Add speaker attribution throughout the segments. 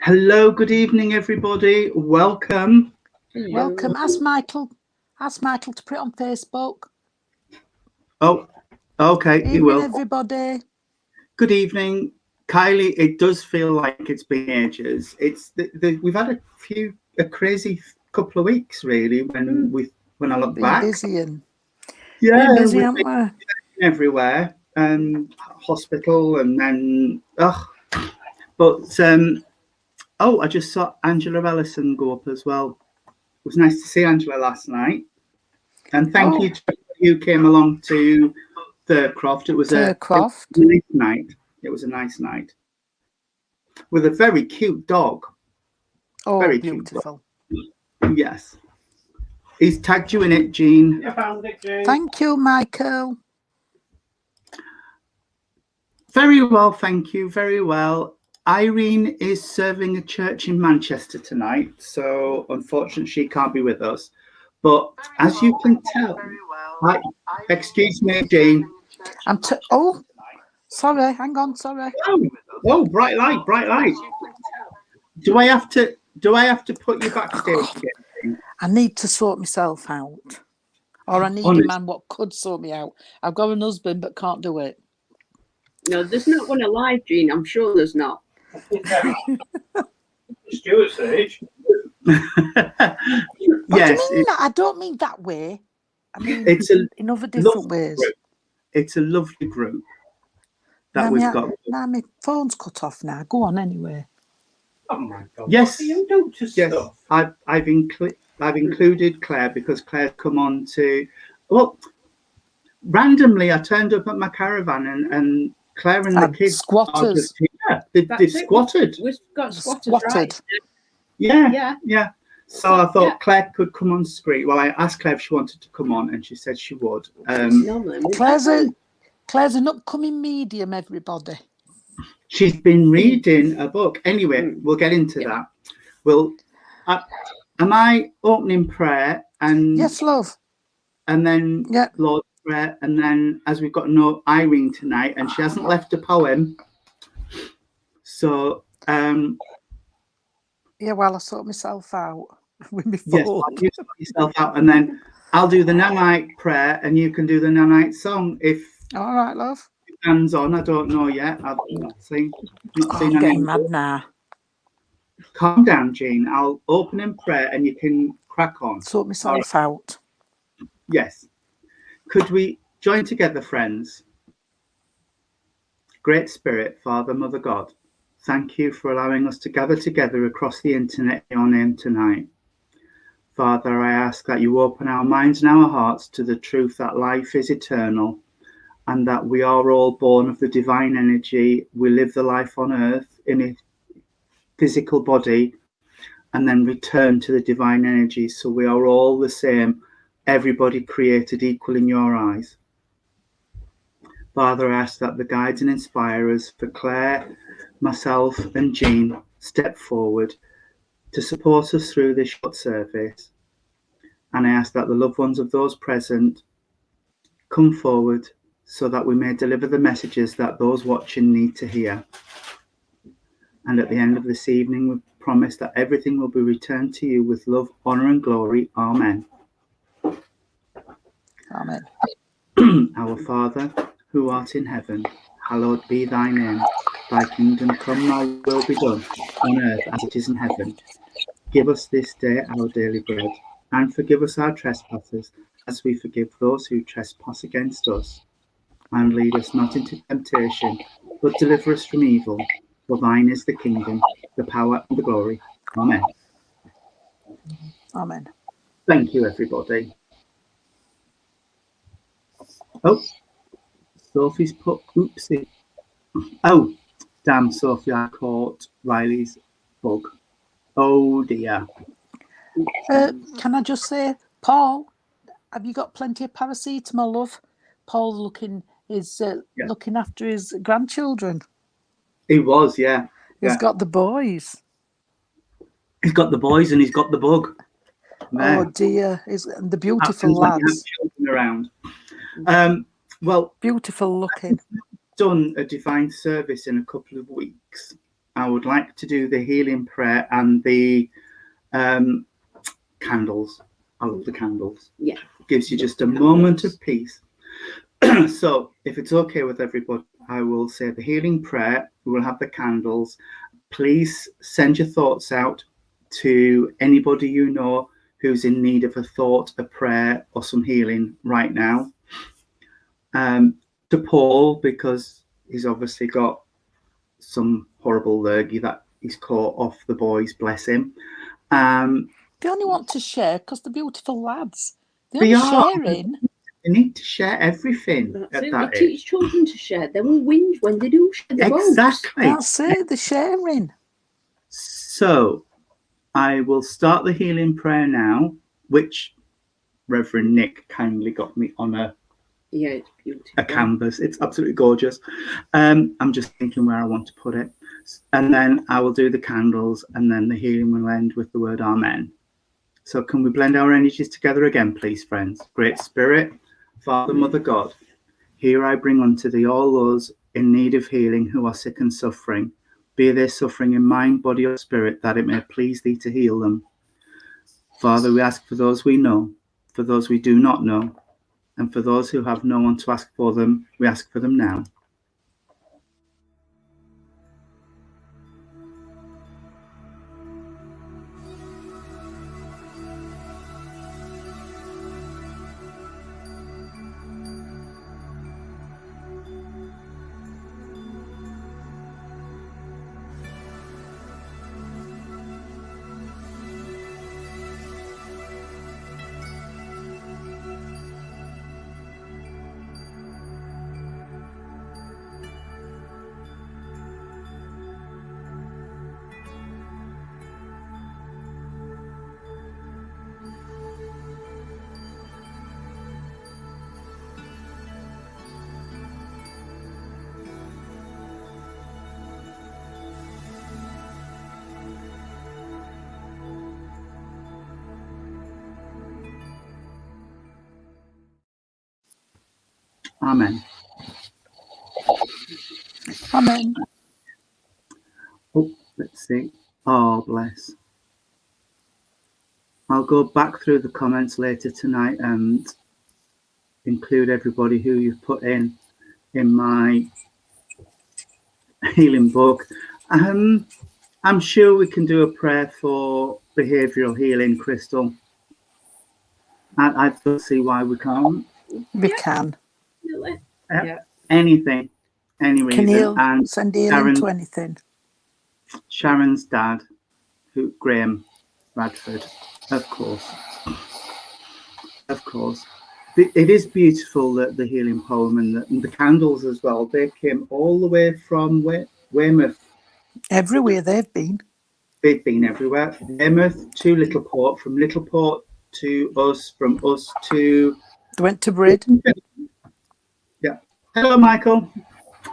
Speaker 1: Hello, good evening, everybody. Welcome.
Speaker 2: Hello.
Speaker 3: Welcome. Ask Michael to put it on Facebook.
Speaker 1: Oh, okay, he
Speaker 3: Evening,
Speaker 1: will.
Speaker 3: everybody.
Speaker 1: Good evening, Kylie. It does feel like it's been ages. We've had a crazy couple of weeks, really. When I look
Speaker 3: Been
Speaker 1: back,
Speaker 3: busy and
Speaker 1: yeah,
Speaker 3: busy,
Speaker 1: we've
Speaker 3: haven't
Speaker 1: been
Speaker 3: we?
Speaker 1: everywhere, hospital, and then but I just saw Angela Ellison go up as well. It was nice to see Angela last night. And thank you to everybody who came along to Thurcroft. It was a nice night. It was a nice night. With a very cute dog.
Speaker 3: Oh,
Speaker 1: very
Speaker 3: beautiful.
Speaker 1: Cute dog. Yes. He's tagged you in it, Jean.
Speaker 2: I found it, Jean.
Speaker 3: Thank you, Michael.
Speaker 1: Very well, thank you. Very well. Irene is serving a church in Manchester tonight, so unfortunately she can't be with us. But as you can tell, excuse me, Jean.
Speaker 3: Sorry, hang on, sorry.
Speaker 1: Oh, bright light. Do I have to put you backstage again?
Speaker 3: I need to sort myself out. Or I need a man what could sort me out. I've got an husband but can't do it.
Speaker 2: No, there's not one alive, Jean. I'm sure there's not.
Speaker 4: Stuart's age.
Speaker 1: Yes.
Speaker 3: I don't mean that way. I mean in other different ways.
Speaker 1: Group. It's a lovely group that we've got.
Speaker 3: Now my phone's cut off now. Go on anyway.
Speaker 4: Oh my God!
Speaker 1: Yes.
Speaker 4: What do you do to stuff?
Speaker 1: I've included Claire because Claire's come on to. Well, randomly I turned up at my caravan and Claire and the kids
Speaker 3: squatters.
Speaker 1: They've squatted.
Speaker 2: We've got squatters.
Speaker 3: Squatted.
Speaker 1: Right? Yeah. So I thought Claire could come on screen. Well, I asked Claire if she wanted to come on, and she said she would.
Speaker 3: Claire's an upcoming medium, everybody.
Speaker 1: She's been reading a book. Anyway, we'll get into that. Am I opening prayer? And
Speaker 3: yes, love.
Speaker 1: And then Lord's Prayer, and then as we've got to know Irene tonight, and she hasn't left a poem. So
Speaker 3: while I sort myself out with my phone.
Speaker 1: Yes, you sort yourself out, and then I'll do the nanite prayer, and you can do the nanite song.
Speaker 3: All right, love.
Speaker 1: Hands on, I don't know yet. I've not seen.
Speaker 3: I'm getting mad now.
Speaker 1: Calm down, Jean. I'll open in prayer, and you can crack on.
Speaker 3: Sort myself out.
Speaker 1: Yes. Could we join together, friends? Great Spirit, Father, Mother God, thank you for allowing us to gather together across the internet in your name tonight. Father, I ask that you open our minds and our hearts to the truth that life is eternal and that we are all born of the divine energy. We live the life on earth in a physical body and then return to the divine energy. So we are all the same, everybody created equal in your eyes. Father, I ask that the guides and inspirers for Claire, myself and Jean step forward to support us through this short service. And I ask that the loved ones of those present come forward so that we may deliver the messages that those watching need to hear. And at the end of this evening, we promise that everything will be returned to you with love, honour and glory. Amen.
Speaker 3: Amen.
Speaker 1: Our Father, who art in heaven, hallowed be thy name. Thy kingdom come, thy will be done, on earth as it is in heaven. Give us this day our daily bread, and forgive us our trespasses, as we forgive those who trespass against us. And lead us not into temptation, but deliver us from evil. For thine is the kingdom, the power, and the glory. Amen.
Speaker 3: Amen.
Speaker 1: Thank you, everybody. Oh, Sophie's put oopsie. Oh, damn, Sophie, I caught Riley's bug. Oh dear.
Speaker 3: Can I just say, Paul, have you got plenty of paracetamol, love? Paul's looking after his grandchildren.
Speaker 1: He was, yeah.
Speaker 3: He's got the boys.
Speaker 1: He's got the boys and he's got the bug.
Speaker 3: There. Oh dear, the beautiful lads.
Speaker 1: Around. Well,
Speaker 3: beautiful looking.
Speaker 1: I've done a divine service in a couple of weeks, I would like to do the healing prayer and the candles. I love the candles.
Speaker 2: Yeah.
Speaker 1: Gives you just a moment of peace. So if it's okay with everybody, I will say the healing prayer. We will have the candles. Please send your thoughts out to anybody you know who's in need of a thought, a prayer, or some healing right now. To Paul, because he's obviously got some horrible lurgy that he's caught off the boys, bless him.
Speaker 3: They only want to share because they're beautiful lads. They're
Speaker 1: They
Speaker 3: only
Speaker 1: are.
Speaker 3: sharing.
Speaker 1: They need to share everything.
Speaker 2: That's
Speaker 1: at
Speaker 2: it.
Speaker 1: that
Speaker 2: We
Speaker 1: age.
Speaker 2: teach children to share. They will whinge when they do share the books.
Speaker 1: Exactly.
Speaker 3: That's it, they're sharing.
Speaker 1: So I will start the healing prayer now, which Reverend Nick kindly got me on a
Speaker 2: It's beautiful.
Speaker 1: a canvas. It's absolutely gorgeous. I'm just thinking where I want to put it. And then I will do the candles, and then the healing will end with the word Amen. So can we blend our energies together again, please, friends? Great Spirit, Father, Mother, God, here I bring unto thee all those in need of healing who are sick and suffering, be they suffering in mind, body, or spirit, that it may please thee to heal them. Father, we ask for those we know, for those we do not know, and for those who have no one to ask for them, we ask for them now. Amen.
Speaker 3: Amen.
Speaker 1: Oh, let's see. Oh, bless. I'll go back through the comments later tonight and include everybody who you've put in my healing book. I'm sure we can do a prayer for behavioural healing, Crystal. I don't see why we can't.
Speaker 3: We can.
Speaker 2: Yeah.
Speaker 1: Anything, any
Speaker 3: Can
Speaker 1: reason.
Speaker 3: heal,
Speaker 1: And
Speaker 3: send healing to anything.
Speaker 1: Sharon's dad, Graham Radford, of course. Of course. It is beautiful that the healing poem and the candles as well. They came all the way from Weymouth.
Speaker 3: Everywhere they've been.
Speaker 1: They've been everywhere. Weymouth to Littleport, from Littleport to us, from us to...
Speaker 3: They went to Brid.
Speaker 1: Yeah. Hello, Michael.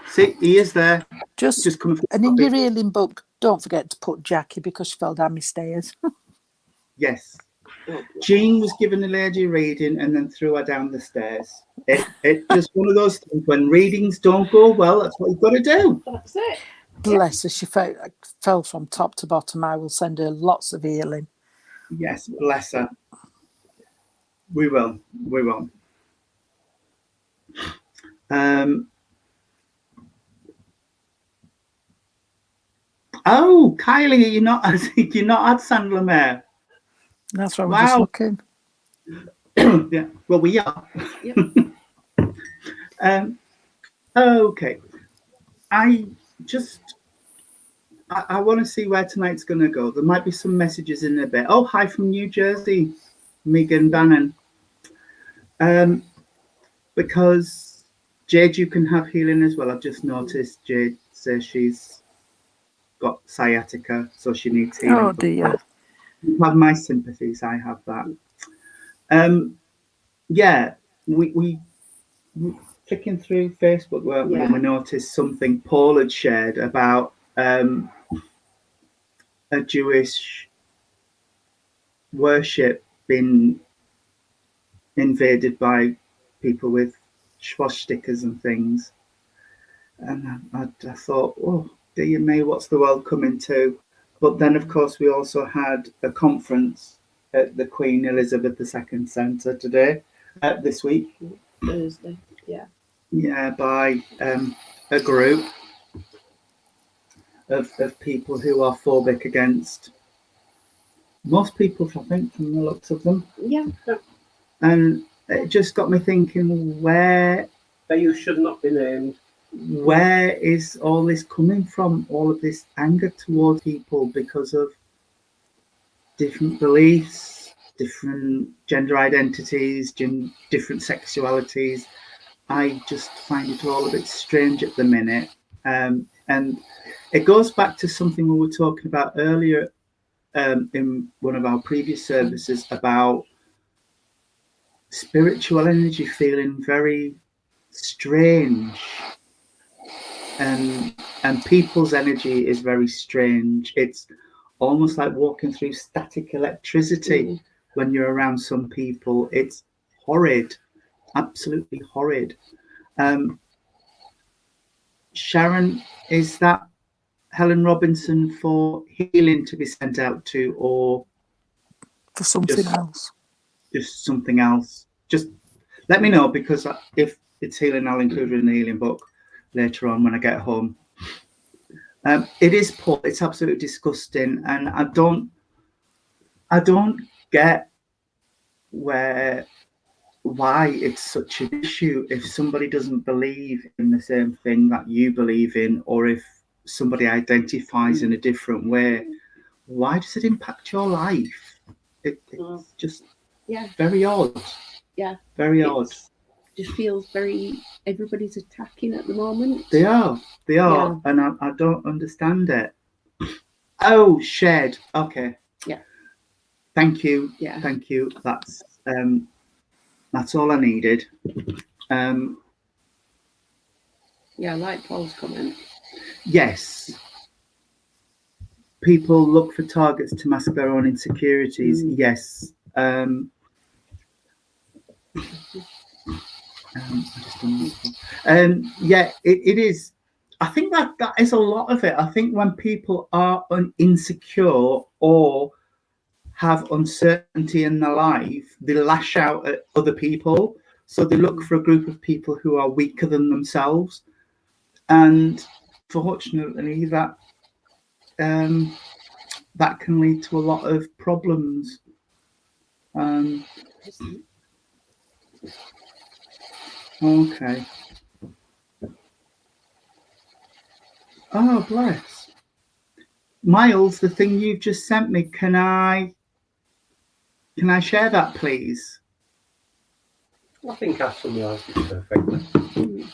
Speaker 1: See, he is there.
Speaker 3: Just
Speaker 1: coming from
Speaker 3: and in your healing book, don't forget to put Jackie because she fell down my stairs.
Speaker 1: Yes. Jean was given a lady reading and then threw her down the stairs. It just one of those things. When readings don't go well, that's what you've got to do.
Speaker 2: That's it.
Speaker 3: Bless her, she fell from top to bottom. I will send her lots of healing.
Speaker 1: Yes, bless her. We will. We will. Oh, Kylie, you're not at Sandlermere.
Speaker 3: That's why we're just looking.
Speaker 1: Yeah, well, we are.
Speaker 2: Yep.
Speaker 1: Okay. I want to see where tonight's going to go. There might be some messages in a bit. Oh, hi from New Jersey, Megan Bannon. Because Jade, you can have healing as well. I've just noticed Jade says she's got sciatica, so she needs healing.
Speaker 3: Oh dear.
Speaker 1: You have my sympathies. I have that. Yeah, we flicking through Facebook, weren't we? And we noticed something Paul had shared about a Jewish worship being invaded by people with swastikas and things. And I thought, oh, dear me, what's the world coming to? But then, of course, we also had a conference at the Queen Elizabeth II Centre today, this week.
Speaker 2: Thursday. Yeah.
Speaker 1: Yeah, by a group of people who are phobic against most people, I think, from the looks of them.
Speaker 2: Yeah.
Speaker 1: And it just got me thinking, where
Speaker 4: You should not be named.
Speaker 1: where is all this coming from? All of this anger towards people because of different beliefs, different gender identities, different sexualities. I just find it all a bit strange at the minute. And it goes back to something we were talking about earlier in one of our previous services about spiritual energy feeling very strange. And people's energy is very strange. It's almost like walking through static electricity when you're around some people. It's horrid, absolutely horrid. Sharon, is that Helen Robinson for healing to be sent out to, or
Speaker 3: For something else?
Speaker 1: Just something else? Just let me know, because if it's healing, I'll include it in the healing book later on when I get home. It is poor. It's absolutely disgusting, and I don't get why it's such an issue if somebody doesn't believe in the same thing that you believe in, or if somebody identifies in a different way. Why does it impact your life? It's just very odd.
Speaker 2: Yeah,
Speaker 1: very odd.
Speaker 2: Just feels very, everybody's attacking at the moment.
Speaker 1: They are,
Speaker 2: Yeah.
Speaker 1: and I don't understand it. Oh, shared. Okay.
Speaker 2: Yeah.
Speaker 1: Thank you.
Speaker 2: Yeah.
Speaker 1: Thank you. That's all I needed.
Speaker 2: Yeah, I like Paul's comment.
Speaker 1: Yes. People look for targets to mask their own insecurities. Yes. Yeah, it is. I think that is a lot of it. I think when people are insecure or have uncertainty in their life, they lash out at other people. So they look for a group of people who are weaker than themselves, and fortunately, that can lead to a lot of problems. Okay. Oh, bless. Miles, the thing you've just sent me, can I share that, please?
Speaker 4: I think I summarised it perfectly.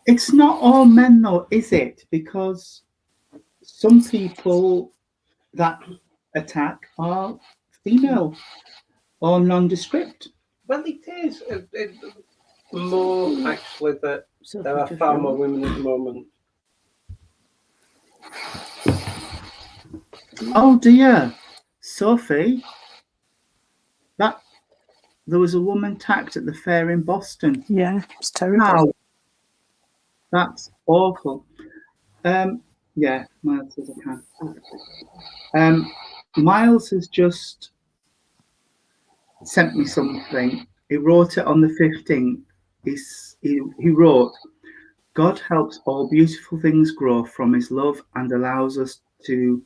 Speaker 1: It's not all men, though, is it? Because some people that attack are female or nondescript.
Speaker 4: Well, it is. More, actually, that there are far more women at the moment.
Speaker 1: Oh, dear. Sophie, there was a woman attacked at the fair in Boston.
Speaker 3: Yeah, it's terrible.
Speaker 1: Wow. That's awful. Yeah, Miles says I can. Miles has just sent me something. He wrote it on the 15th. He wrote, God helps all beautiful things grow from his love and allows us to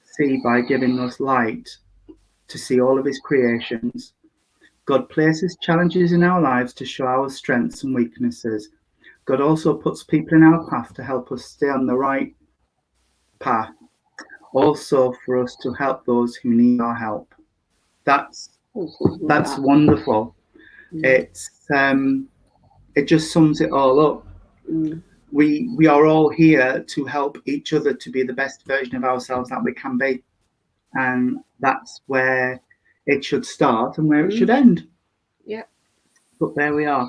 Speaker 1: see by giving us light to see all of his creations. God places challenges in our lives to show our strengths and weaknesses. God also puts people in our path to help us stay on the right path, also for us to help those who need our help. That's wonderful. It's it just sums it all up. We are all here to help each other to be the best version of ourselves that we can be, and that's where it should start and where it should end.
Speaker 2: Yeah.
Speaker 1: But there we are.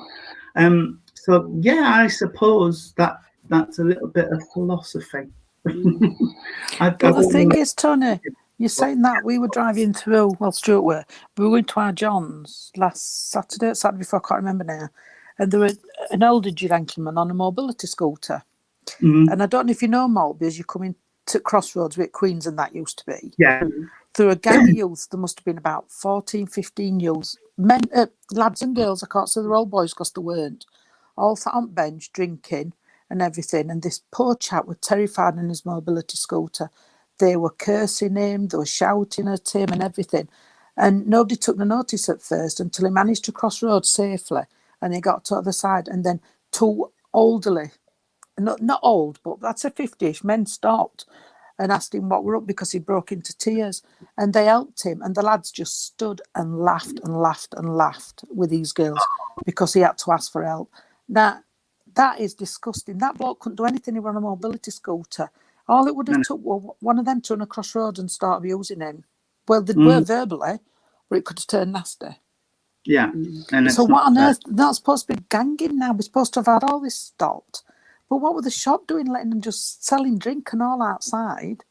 Speaker 1: So yeah, I suppose that's a little bit of philosophy.
Speaker 3: But the thing is, Tony, you're saying that we were driving through, well, Stuart were, we were going to our John's last Saturday before, I can't remember now, and there was an older gentleman on a mobility scooter, And I don't know if you know Maltby as you come into Crossroads where Queens and that used to be.
Speaker 1: Yeah.
Speaker 3: Through a gang of youths, there must have been about 14, 15 youths, men, lads and girls. I can't say they're all boys because they weren't. All sat on bench drinking and everything. And this poor chap was terrified in his mobility scooter. They were cursing him, they were shouting at him and everything. And nobody took the notice at first until he managed to cross roads safely and he got to the other side. And then two elderly, not old, but that's a 50-ish men stopped and asked him what were up because he broke into tears. And they helped him. And the lads just stood and laughed and laughed and laughed with these girls because he had to ask for help. Now, that is disgusting. That bloke couldn't do anything. He was on a mobility scooter. All it would have took was one of them to run across road and start abusing him. Well, they were verbally, but it could have turned nasty.
Speaker 1: Yeah. And
Speaker 3: so what on earth? They're not supposed to be ganging now. We're supposed to have had all this stopped. But what were the shop doing, letting them just selling drink and all outside?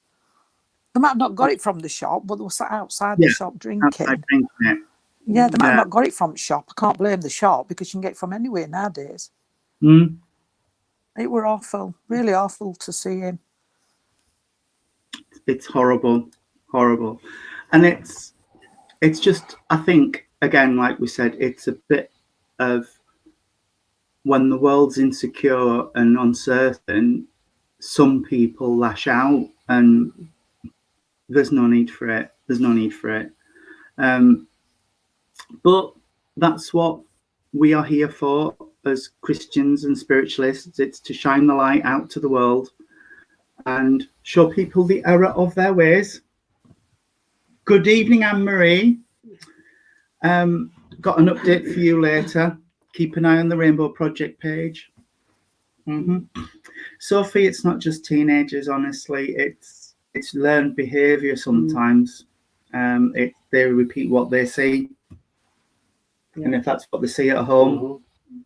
Speaker 3: They might have not got it from the shop, but they were sat outside the shop drinking. Yeah, they might have not got it from the shop. I can't blame the shop because you can get it from anywhere nowadays. It were awful, really awful to see him.
Speaker 1: It's horrible. And it's just, I think, again, like we said, it's a bit of when the world's insecure and uncertain, some people lash out, and there's no need for it. But that's what we are here for as Christians and spiritualists. It's to shine the light out to the world and show people the error of their ways. Good evening, Anne-Marie. Got an update for you later. Keep an eye on the Rainbow Project page. Sophie, it's not just teenagers, honestly. It's learned behaviour sometimes. They repeat what they see. And if that's what they see at home,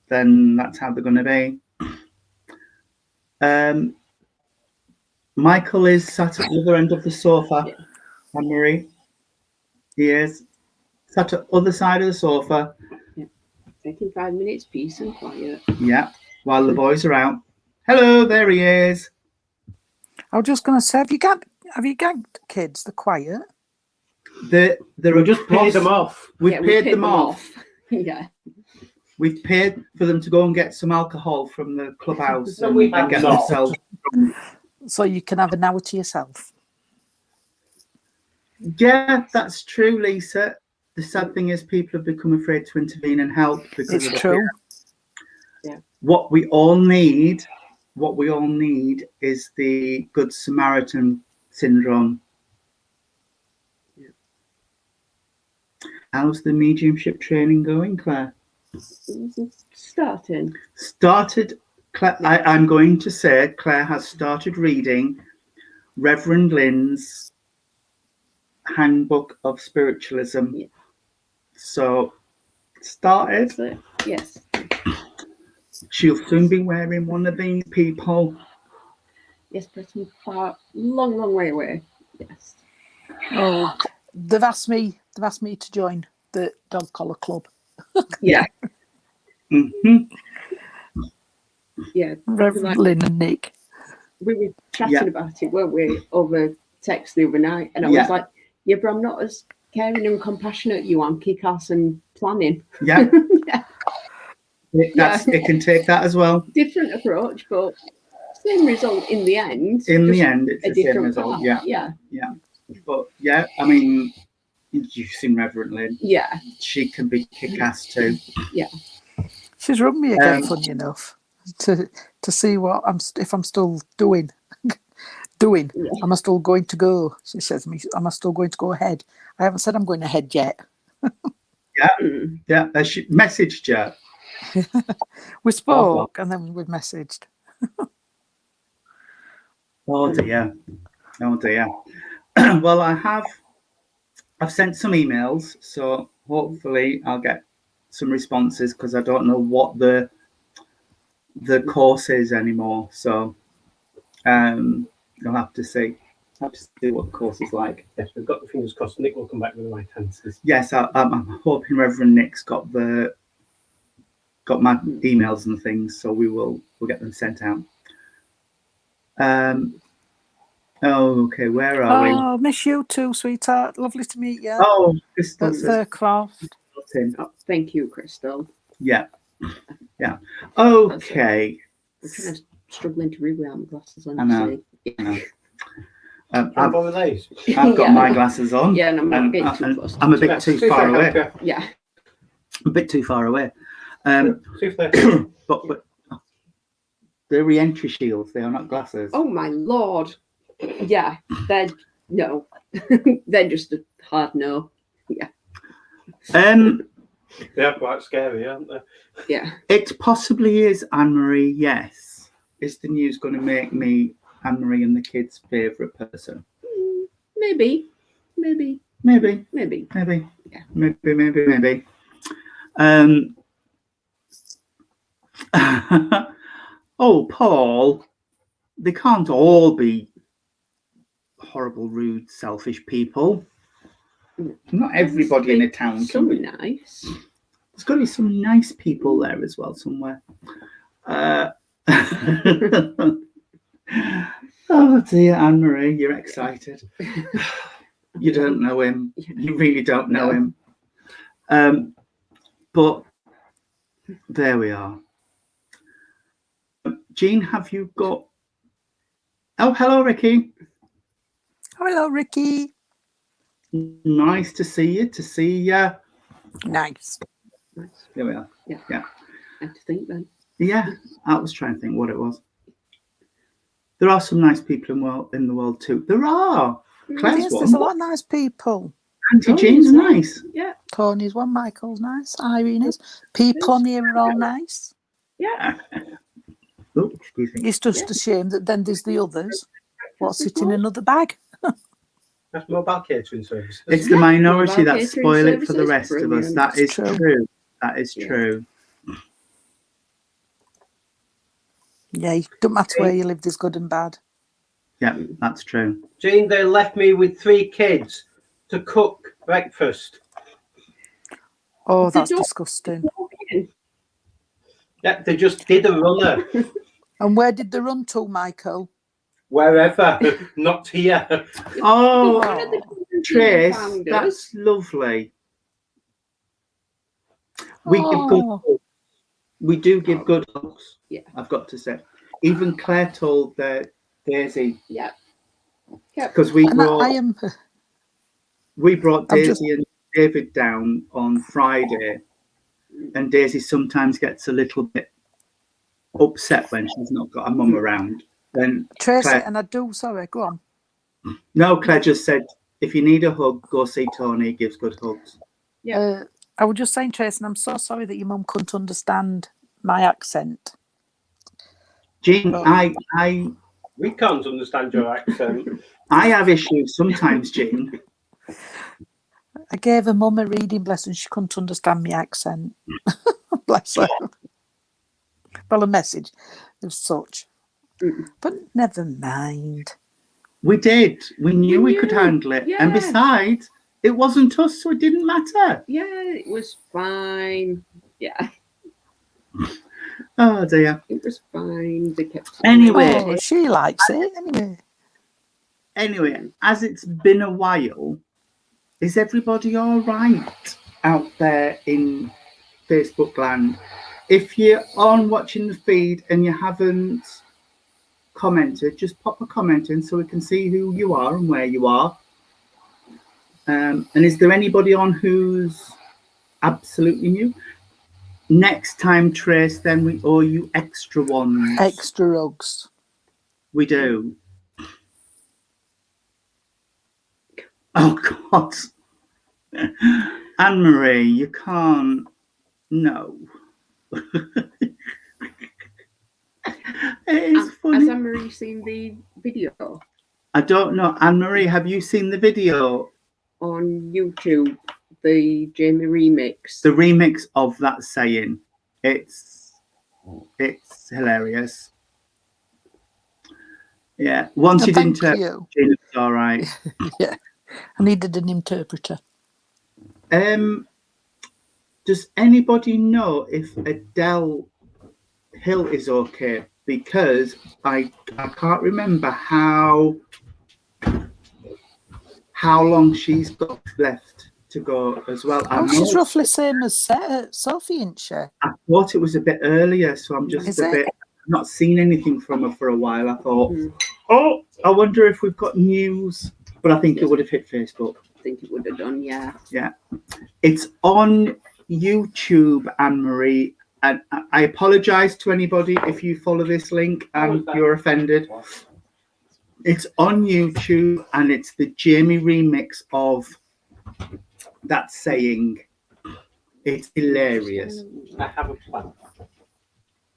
Speaker 1: then that's how they're going to be. Michael is sat at the other end of the sofa, Anne-Marie. He is sat at the other side of the sofa.
Speaker 2: Taking 5 minutes, peace and quiet.
Speaker 1: Yeah, while the boys are out. Hello, there he is.
Speaker 3: I was just going to say, have you gagged kids? They're quiet.
Speaker 1: We
Speaker 4: just paid them off.
Speaker 1: We've paid them off.
Speaker 2: Yeah.
Speaker 1: We've paid for them to go and get some alcohol from the clubhouse and get
Speaker 4: not.
Speaker 1: themselves drunk.
Speaker 3: So you can have an hour to yourself.
Speaker 1: Yeah, that's true, Lisa. The sad thing is people have become afraid to intervene and help because
Speaker 3: it's
Speaker 1: of the
Speaker 3: true.
Speaker 1: fear.
Speaker 2: Yeah.
Speaker 1: What we all need is the Good Samaritan syndrome.
Speaker 2: Yeah.
Speaker 1: How's the mediumship training going, Claire?
Speaker 2: Started.
Speaker 1: Claire, I'm going to say Claire has started reading Reverend Lynn's Handbook of Spiritualism.
Speaker 2: Yeah.
Speaker 1: So, started.
Speaker 2: Yes.
Speaker 1: She'll soon be wearing one of these, people.
Speaker 2: Yes, but I'm long way away. Yes.
Speaker 3: Oh, they've asked me to join the dog collar club.
Speaker 2: Yeah. Yeah.
Speaker 3: Reverend Lynn and Nick.
Speaker 2: We were chatting about it, weren't we, over text the other night, and I was like, yeah, but I'm not as caring and compassionate you. I'm kick-ass and planning.
Speaker 1: Yeah. It can take that as well.
Speaker 2: Different approach, but same result in the end.
Speaker 1: In the end, it's
Speaker 2: a
Speaker 1: the same
Speaker 2: different
Speaker 1: result.
Speaker 2: path.
Speaker 1: Yeah. But yeah, I mean, you've seen Reverend Lynn.
Speaker 2: Yeah.
Speaker 1: She can be kick-ass too.
Speaker 2: Yeah.
Speaker 3: She's rung me again, funny enough, to see what if I'm still doing.
Speaker 2: Yeah.
Speaker 3: Am I still going to go? She says to me, am I still going to go ahead? I haven't said I'm going ahead yet.
Speaker 1: Yeah. She messaged you.
Speaker 3: We spoke and then we've messaged.
Speaker 1: Oh dear. Well, I've sent some emails, so hopefully I'll get some responses because I don't know what the course is anymore. So you'll have to see. What the course is like.
Speaker 4: Yes, we've got the fingers crossed. Nick will come back with the right answers.
Speaker 1: Yes, I'm hoping Reverend Nick's got my emails and things, so we'll get them sent out. Oh, okay. Where are we?
Speaker 3: Oh, miss you too, sweetheart. Lovely to meet you.
Speaker 1: Oh, Crystal
Speaker 3: At
Speaker 1: says
Speaker 3: Faircroft.
Speaker 2: Oh, thank you, Crystal.
Speaker 1: Yeah. Okay.
Speaker 2: I'm kind of struggling to read without my glasses on.
Speaker 1: I know.
Speaker 2: See.
Speaker 1: I know.
Speaker 4: Can I borrow these?
Speaker 1: I've got
Speaker 2: Yeah.
Speaker 1: my glasses on.
Speaker 2: Yeah, and I'm not getting too close.
Speaker 1: I'm a bit too far away.
Speaker 2: Yeah.
Speaker 1: A bit too far away.
Speaker 4: See if they're...
Speaker 1: But they're re-entry shields. They are not glasses.
Speaker 2: Oh my lord. Yeah, they're no. They're just a hard no. Yeah.
Speaker 4: They are quite scary, aren't they?
Speaker 2: Yeah.
Speaker 1: It possibly is Anne-Marie, yes. Is the news going to make me Anne-Marie and the kids' favourite person?
Speaker 2: Maybe.
Speaker 1: Maybe.
Speaker 2: Yeah.
Speaker 1: Maybe. Oh, Paul, they can't all be horrible, rude, selfish people. Not everybody in a town can be.
Speaker 2: Nice.
Speaker 1: There's got to be some nice people there as well somewhere. Oh dear, Anne-Marie, you're excited. You don't know him. You really don't know him. But there we are. Jean, have you got... Oh, hello, Ricky.
Speaker 3: Hello, Ricky.
Speaker 1: Nice to see you.
Speaker 3: Nice.
Speaker 1: There we are.
Speaker 2: Yeah.
Speaker 1: Yeah.
Speaker 2: I have to think then.
Speaker 1: Yeah, I was trying to think what it was. There are some nice people in the world too. There are. Claire's
Speaker 3: Yes,
Speaker 1: one.
Speaker 3: there's a lot of nice people.
Speaker 1: Auntie Jean's nice.
Speaker 2: Yeah.
Speaker 3: Tony's one, Michael's nice, Irene is. People on here are all nice.
Speaker 2: Yeah.
Speaker 1: Oh, excuse me.
Speaker 3: It's just a shame that then there's the others. What's it in another bag?
Speaker 4: That's mobile catering services.
Speaker 1: It's the minority
Speaker 2: Mobile
Speaker 1: that
Speaker 2: catering
Speaker 1: spoil it for the
Speaker 2: services,
Speaker 1: rest of us.
Speaker 2: brilliant.
Speaker 1: That is
Speaker 3: True.
Speaker 1: true. That is
Speaker 2: Yeah.
Speaker 1: true.
Speaker 3: Yeah, it don't matter where you live, there's good and bad.
Speaker 1: Yeah, that's true.
Speaker 4: Jean, they left me with 3 kids to cook breakfast.
Speaker 3: Oh, that's
Speaker 2: They don't-
Speaker 3: disgusting.
Speaker 4: Yeah, they just did a runner.
Speaker 3: And where did they run to, Michael?
Speaker 4: Wherever, not here.
Speaker 1: Oh,
Speaker 2: One of the children
Speaker 1: Trace,
Speaker 2: found us.
Speaker 1: that's lovely. We give
Speaker 3: Oh.
Speaker 1: good hugs. We do give good hugs.
Speaker 2: Yeah.
Speaker 1: I've got to say. Even Claire told Daisy,
Speaker 2: Yeah.
Speaker 1: because we
Speaker 3: And I am.
Speaker 1: brought
Speaker 3: I'm
Speaker 1: Daisy and David down on Friday, and Daisy sometimes gets a little bit upset when she's not got her mum around. Then
Speaker 3: Tracy,
Speaker 1: Claire,
Speaker 3: and I do, sorry, go on.
Speaker 1: no, Claire just said, if you need a hug, go see Tony. He gives good hugs.
Speaker 3: I was just saying, Tracy, and I'm so sorry that your mum couldn't understand my accent.
Speaker 1: Jean,
Speaker 3: Oh.
Speaker 4: We can't understand your accent.
Speaker 1: I have issues sometimes, Jean.
Speaker 3: I gave her mum a reading, bless her, and she couldn't understand my accent. Bless her. Well, a message of such. But never mind.
Speaker 1: We did. We knew we could handle it. And
Speaker 2: Yeah.
Speaker 1: besides, it wasn't us, so it didn't matter.
Speaker 2: Yeah, it was fine. Yeah,
Speaker 1: Oh, dear.
Speaker 2: it was fine. They kept
Speaker 1: Anyway.
Speaker 3: Oh, she likes it
Speaker 1: Anyway, as it's been a while, is everybody all right out there in Facebook land? If you're on watching the feed and you haven't commented, just pop a comment in so we can see who you are and where you are. And is there anybody on who's absolutely new? Next time, Trace, then we owe you extra ones.
Speaker 3: Extra rugs.
Speaker 1: We do. Oh, God. Anne-Marie, you can't. No. It's funny.
Speaker 2: Has Anne-Marie seen the video
Speaker 1: I don't know. Anne-Marie, have you seen the video?
Speaker 2: on YouTube? The Jamie remix.
Speaker 1: The remix of that saying. It's hilarious. Yeah. Once you didn't
Speaker 3: Thank you.
Speaker 1: it's all right.
Speaker 3: Yeah. I needed an interpreter.
Speaker 1: Does anybody know if Adele Hill is okay? because I can't remember how long she's got left to go as well.
Speaker 3: Oh, she's roughly same as Sophie, isn't she?
Speaker 1: I thought it was a bit earlier, so I'm just
Speaker 3: Is
Speaker 1: a
Speaker 3: it?
Speaker 1: bit not seen anything from her for a while. I thought, oh, I wonder if we've got news, but I think it would have hit Facebook.
Speaker 2: I think it would have done, yeah.
Speaker 1: Yeah, it's on YouTube, Anne-Marie, and I apologise to anybody if you follow this link and you're offended. It's on YouTube, and it's the Jamie remix of that saying. It's hilarious.
Speaker 4: I have a plan.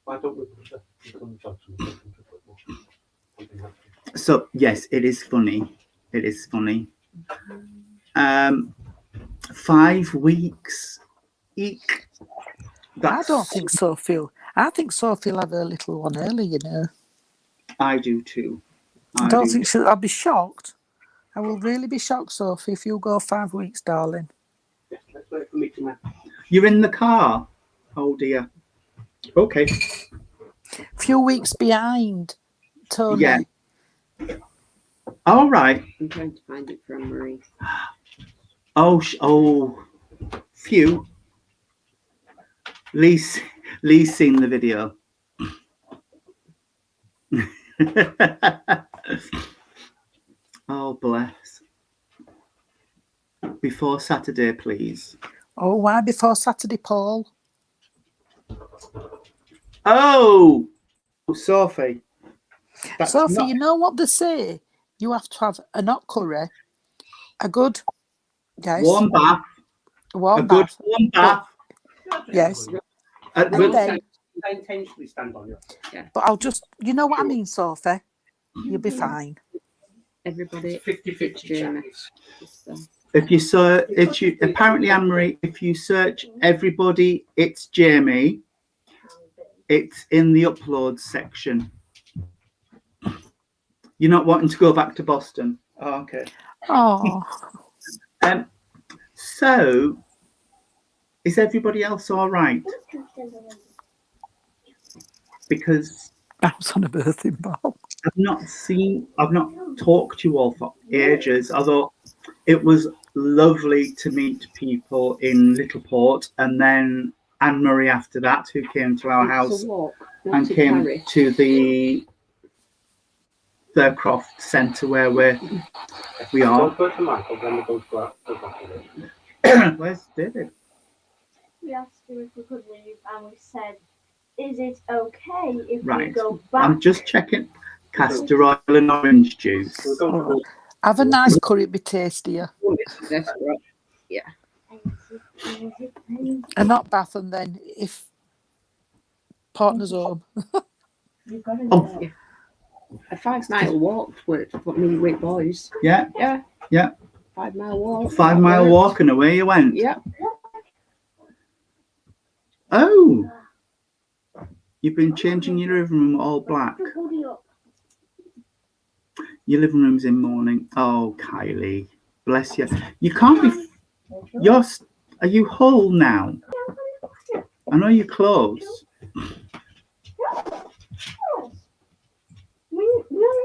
Speaker 4: Why don't we put
Speaker 1: So yes, it is funny. It is funny. 5 weeks. Eek.
Speaker 3: I don't think Sophie. I think Sophie will have her little one early. You know.
Speaker 1: I do too.
Speaker 3: I don't think she'll. I'll be shocked. I will really be shocked, Sophie, if you go 5 weeks, darling.
Speaker 4: Yes, let's wait for me to man.
Speaker 1: You're in the car. Oh dear. Okay.
Speaker 3: Few weeks behind, Tony.
Speaker 1: Yeah. All right.
Speaker 2: I'm trying to find it for Anne-Marie.
Speaker 1: Oh, phew. Lee's seen the video. Oh, bless. Before Saturday, please.
Speaker 3: Oh, why before Saturday, Paul?
Speaker 1: Oh, Sophie. That's
Speaker 3: Sophie,
Speaker 1: not-
Speaker 3: you know what they say? You have to have an hot curry, a good, yes,
Speaker 1: warm bath.
Speaker 3: warm
Speaker 1: A good
Speaker 3: bath.
Speaker 1: warm bath.
Speaker 3: Yes.
Speaker 1: Uh,
Speaker 3: And
Speaker 1: well,
Speaker 3: then,
Speaker 4: I intentionally stand on you.
Speaker 3: but I'll just, you know what I mean, Sophie? You'll be fine.
Speaker 2: Everybody,
Speaker 4: 50-50
Speaker 2: Jamie.
Speaker 4: chance.
Speaker 1: if you apparently, Anne-Marie, if you search everybody, it's Jamie. It's in the uploads section. You're not wanting to go back to Boston. Oh, okay.
Speaker 3: Oh,
Speaker 1: So, is everybody else all right? Because
Speaker 3: I was on a birthday ball.
Speaker 1: I've not talked to you all for ages, although it was lovely to meet people in Littleport, and then Anne-Marie after that, who came to our house and came to the Faircroft Centre where we are.
Speaker 4: Don't go to Michael, then we go to
Speaker 1: Where's David?
Speaker 5: We asked him if we could leave, and we said, "Is it okay if we
Speaker 1: Right.
Speaker 5: go back?"
Speaker 1: I'm just checking castor oil and orange juice.
Speaker 4: We'll go to
Speaker 3: Oh. Have a nice curry, it'd be tastier.
Speaker 2: That's right.
Speaker 3: A hot bath, and then if partner's home.
Speaker 5: You've got to
Speaker 1: Oh.
Speaker 5: know.
Speaker 2: A 5-mile walk worked for me with boys.
Speaker 1: Yeah,
Speaker 2: Yeah.
Speaker 1: Yeah.
Speaker 2: 5-mile walk.
Speaker 1: 5-mile walk and away you went.
Speaker 2: Yeah.
Speaker 1: Oh, you've been changing your living room all black.
Speaker 5: Hold it up.
Speaker 1: Your living room's in mourning. Oh, Kylie, bless you. You can't be. Are you whole now? I know you're close.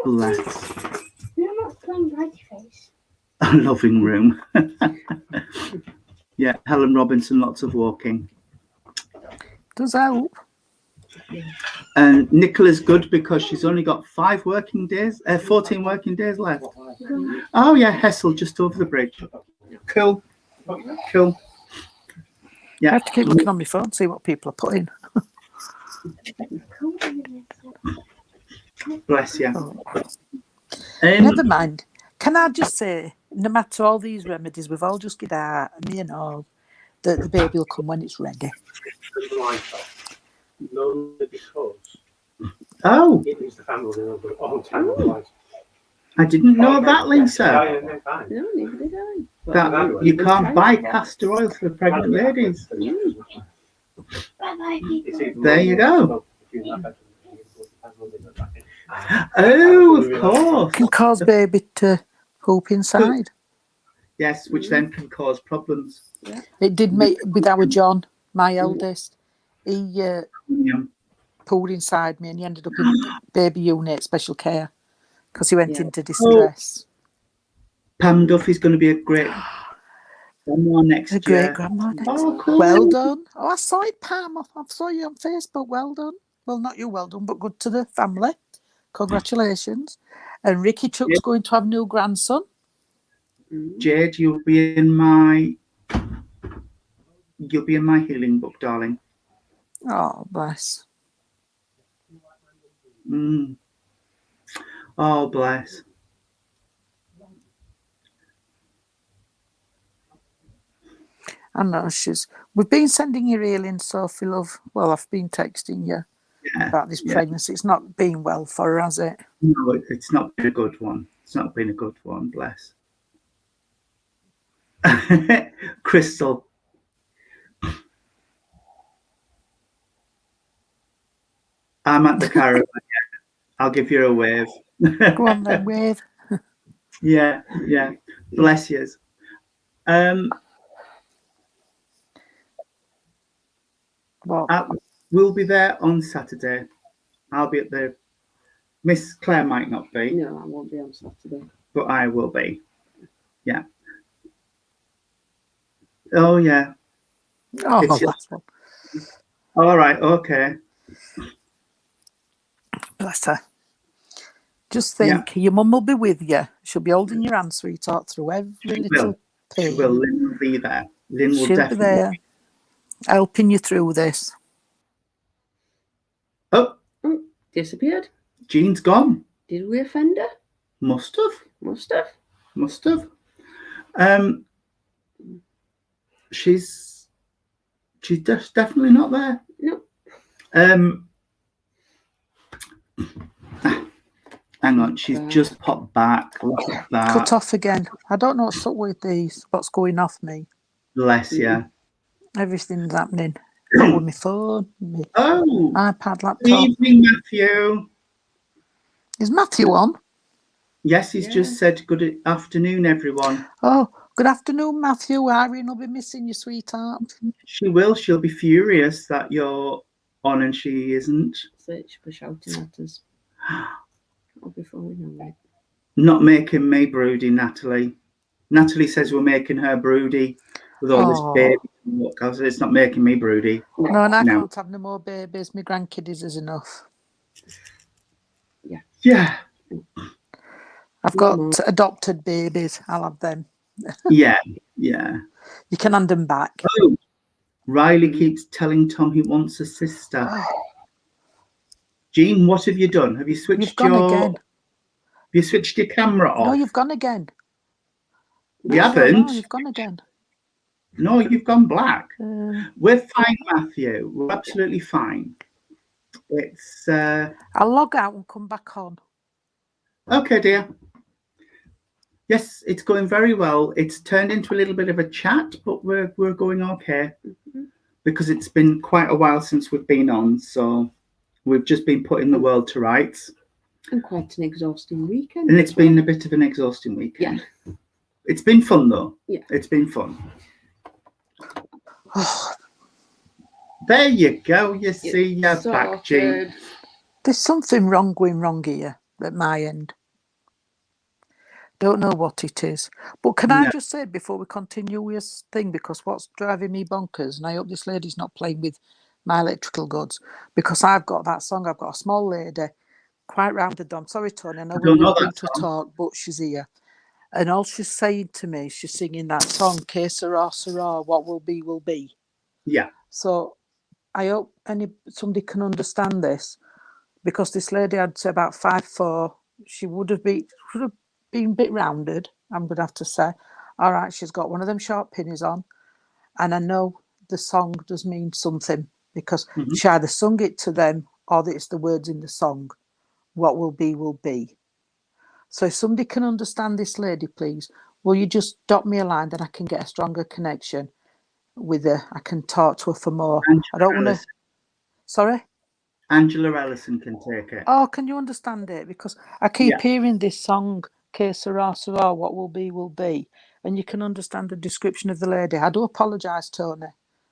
Speaker 1: Bless.
Speaker 5: We're not playing Brighty Face.
Speaker 1: A loving room. Yeah, Helen Robinson, lots of walking.
Speaker 3: Does help.
Speaker 1: And Nicola's good because she's only got 14 working days left. Oh yeah, Hessel just over the bridge. Cool. Cool.
Speaker 3: I
Speaker 1: Yeah.
Speaker 3: have to keep looking on my phone, see what people are putting.
Speaker 1: Bless you.
Speaker 3: Oh. Never mind. Can I just say, no matter all these remedies, we've all just get out, me and all, that the baby will come when it's ready.
Speaker 4: No, because
Speaker 1: Oh,
Speaker 4: it is the family of the all time of life.
Speaker 1: I didn't know that, Lisa.
Speaker 4: Yeah, no, fine.
Speaker 2: No, neither did I.
Speaker 1: That you can't buy castor oil for pregnant ladies.
Speaker 5: Bye-bye,
Speaker 4: It's even
Speaker 1: There
Speaker 4: more
Speaker 1: you go.
Speaker 4: difficult.
Speaker 1: Oh, of course.
Speaker 3: Can cause baby to poop inside.
Speaker 1: Yes, which then can cause problems.
Speaker 3: It did me with our John, my eldest. He
Speaker 1: Yeah.
Speaker 3: pulled inside me, and he ended up in baby unit, special care, because he went into distress.
Speaker 1: Pam Duffy's going to be a great grandma next
Speaker 3: A
Speaker 1: year.
Speaker 3: great grandma next.
Speaker 1: Oh, cool.
Speaker 3: Well done. Oh, I saw it, Pam. I saw you on Facebook. Well done. Well, not you, well done, but good to the family. Congratulations. And Ricky Chuck's going to have a new grandson.
Speaker 1: Jade, you'll be in my healing book, darling.
Speaker 3: Oh, bless.
Speaker 1: Oh, bless.
Speaker 3: I know we've been sending you healing, Sophie, love. Well, I've been texting you about this pregnancy. It's not been well for her, has it?
Speaker 1: No, it's not been a good one. It's not been a good one, bless. Crystal. I'm at the caravan. I'll give you a wave.
Speaker 3: Go on then, wave.
Speaker 1: Yeah. Bless yous. We'll be there on Saturday. I'll be at the. Miss Claire might not be.
Speaker 2: No, I won't be on Saturday.
Speaker 1: But I will be. Yeah. Oh, yeah.
Speaker 3: Oh, that's one.
Speaker 1: All right. Okay.
Speaker 3: Bless her. Just think, your mum will be with you. She'll be holding your hand, sweetheart, through every little pain.
Speaker 1: She will. Lynn will be there. Lynn will
Speaker 3: She'll
Speaker 1: definitely
Speaker 3: be there, helping you through this.
Speaker 1: Oh,
Speaker 2: disappeared.
Speaker 1: Jean's gone.
Speaker 2: Did we offend her?
Speaker 1: Must have. She's just definitely not there.
Speaker 2: No.
Speaker 1: Hang on, she's just popped back. Look at that.
Speaker 3: Cut off again. I don't know what's up with these. What's going off me?
Speaker 1: Bless you.
Speaker 3: Everything's happening. Not with my phone, my iPad, laptop.
Speaker 1: Good evening, Matthew.
Speaker 3: Is Matthew on?
Speaker 1: Yes, he's just said good afternoon, everyone.
Speaker 3: Oh, good afternoon, Matthew. Irene will be missing you, sweetheart.
Speaker 1: She will. She'll be furious that you're on and she isn't.
Speaker 2: So she'll be shouting at us. Before we know it.
Speaker 1: Not making me broody, Natalie. Natalie says we're making her broody with all this baby. Look, I said it's not making me broody.
Speaker 3: No, and I can't have no more babies. My grandkiddies is enough.
Speaker 1: Yeah.
Speaker 3: I've got adopted babies. I'll have them.
Speaker 1: Yeah.
Speaker 3: You can hand them back.
Speaker 1: Oh, Riley keeps telling Tom he wants a sister. Jean, what have you done? Have you switched
Speaker 3: again.
Speaker 1: Have you switched your camera off?
Speaker 3: No, you've gone again.
Speaker 1: You haven't?
Speaker 3: No, you've gone again.
Speaker 1: No, you've gone black. We're fine, Matthew. We're absolutely fine. It's
Speaker 3: I'll log out and come back on.
Speaker 1: Okay, dear. Yes, it's going very well. It's turned into a little bit of a chat, but we're going okay because it's been quite a while since we've been on, so we've just been putting the world to rights.
Speaker 2: And quite an exhausting weekend.
Speaker 1: And it's been a bit of an exhausting weekend.
Speaker 2: Yeah.
Speaker 1: It's been fun though.
Speaker 2: Yeah.
Speaker 1: It's been fun. There you go. You see, you're back, Jean.
Speaker 3: There's something going wrong here at my end. Don't know what it is. But can I just say before we continue with this thing, because what's driving me bonkers, and I hope this lady's not playing with my electrical goods, because I've got that song. I've got a small lady, quite rounded on. Sorry, Tony, I know we're going to talk, but she's here. And all she's saying to me, she's singing that song, Que sera, sera, what will be, will be.
Speaker 1: Yeah.
Speaker 3: So I hope somebody can understand this, because this lady had about 5'4". She would have been a bit rounded, I'm going to have to say. All right, she's got one of them sharp pinnies on. And I know the song does mean something, because she either sung it to them or it's the words in the song. What will be, will be. So if somebody can understand this lady, please, will you just drop me a line, then I can get a stronger connection with her. I can talk to her for more. I don't want to... Sorry?
Speaker 1: Angela Ellison can take it.
Speaker 3: Oh, can you understand it? Because I keep hearing this song, Que sera, sera, what will be, will be. And you can understand the description of the lady. I do apologise, Tony.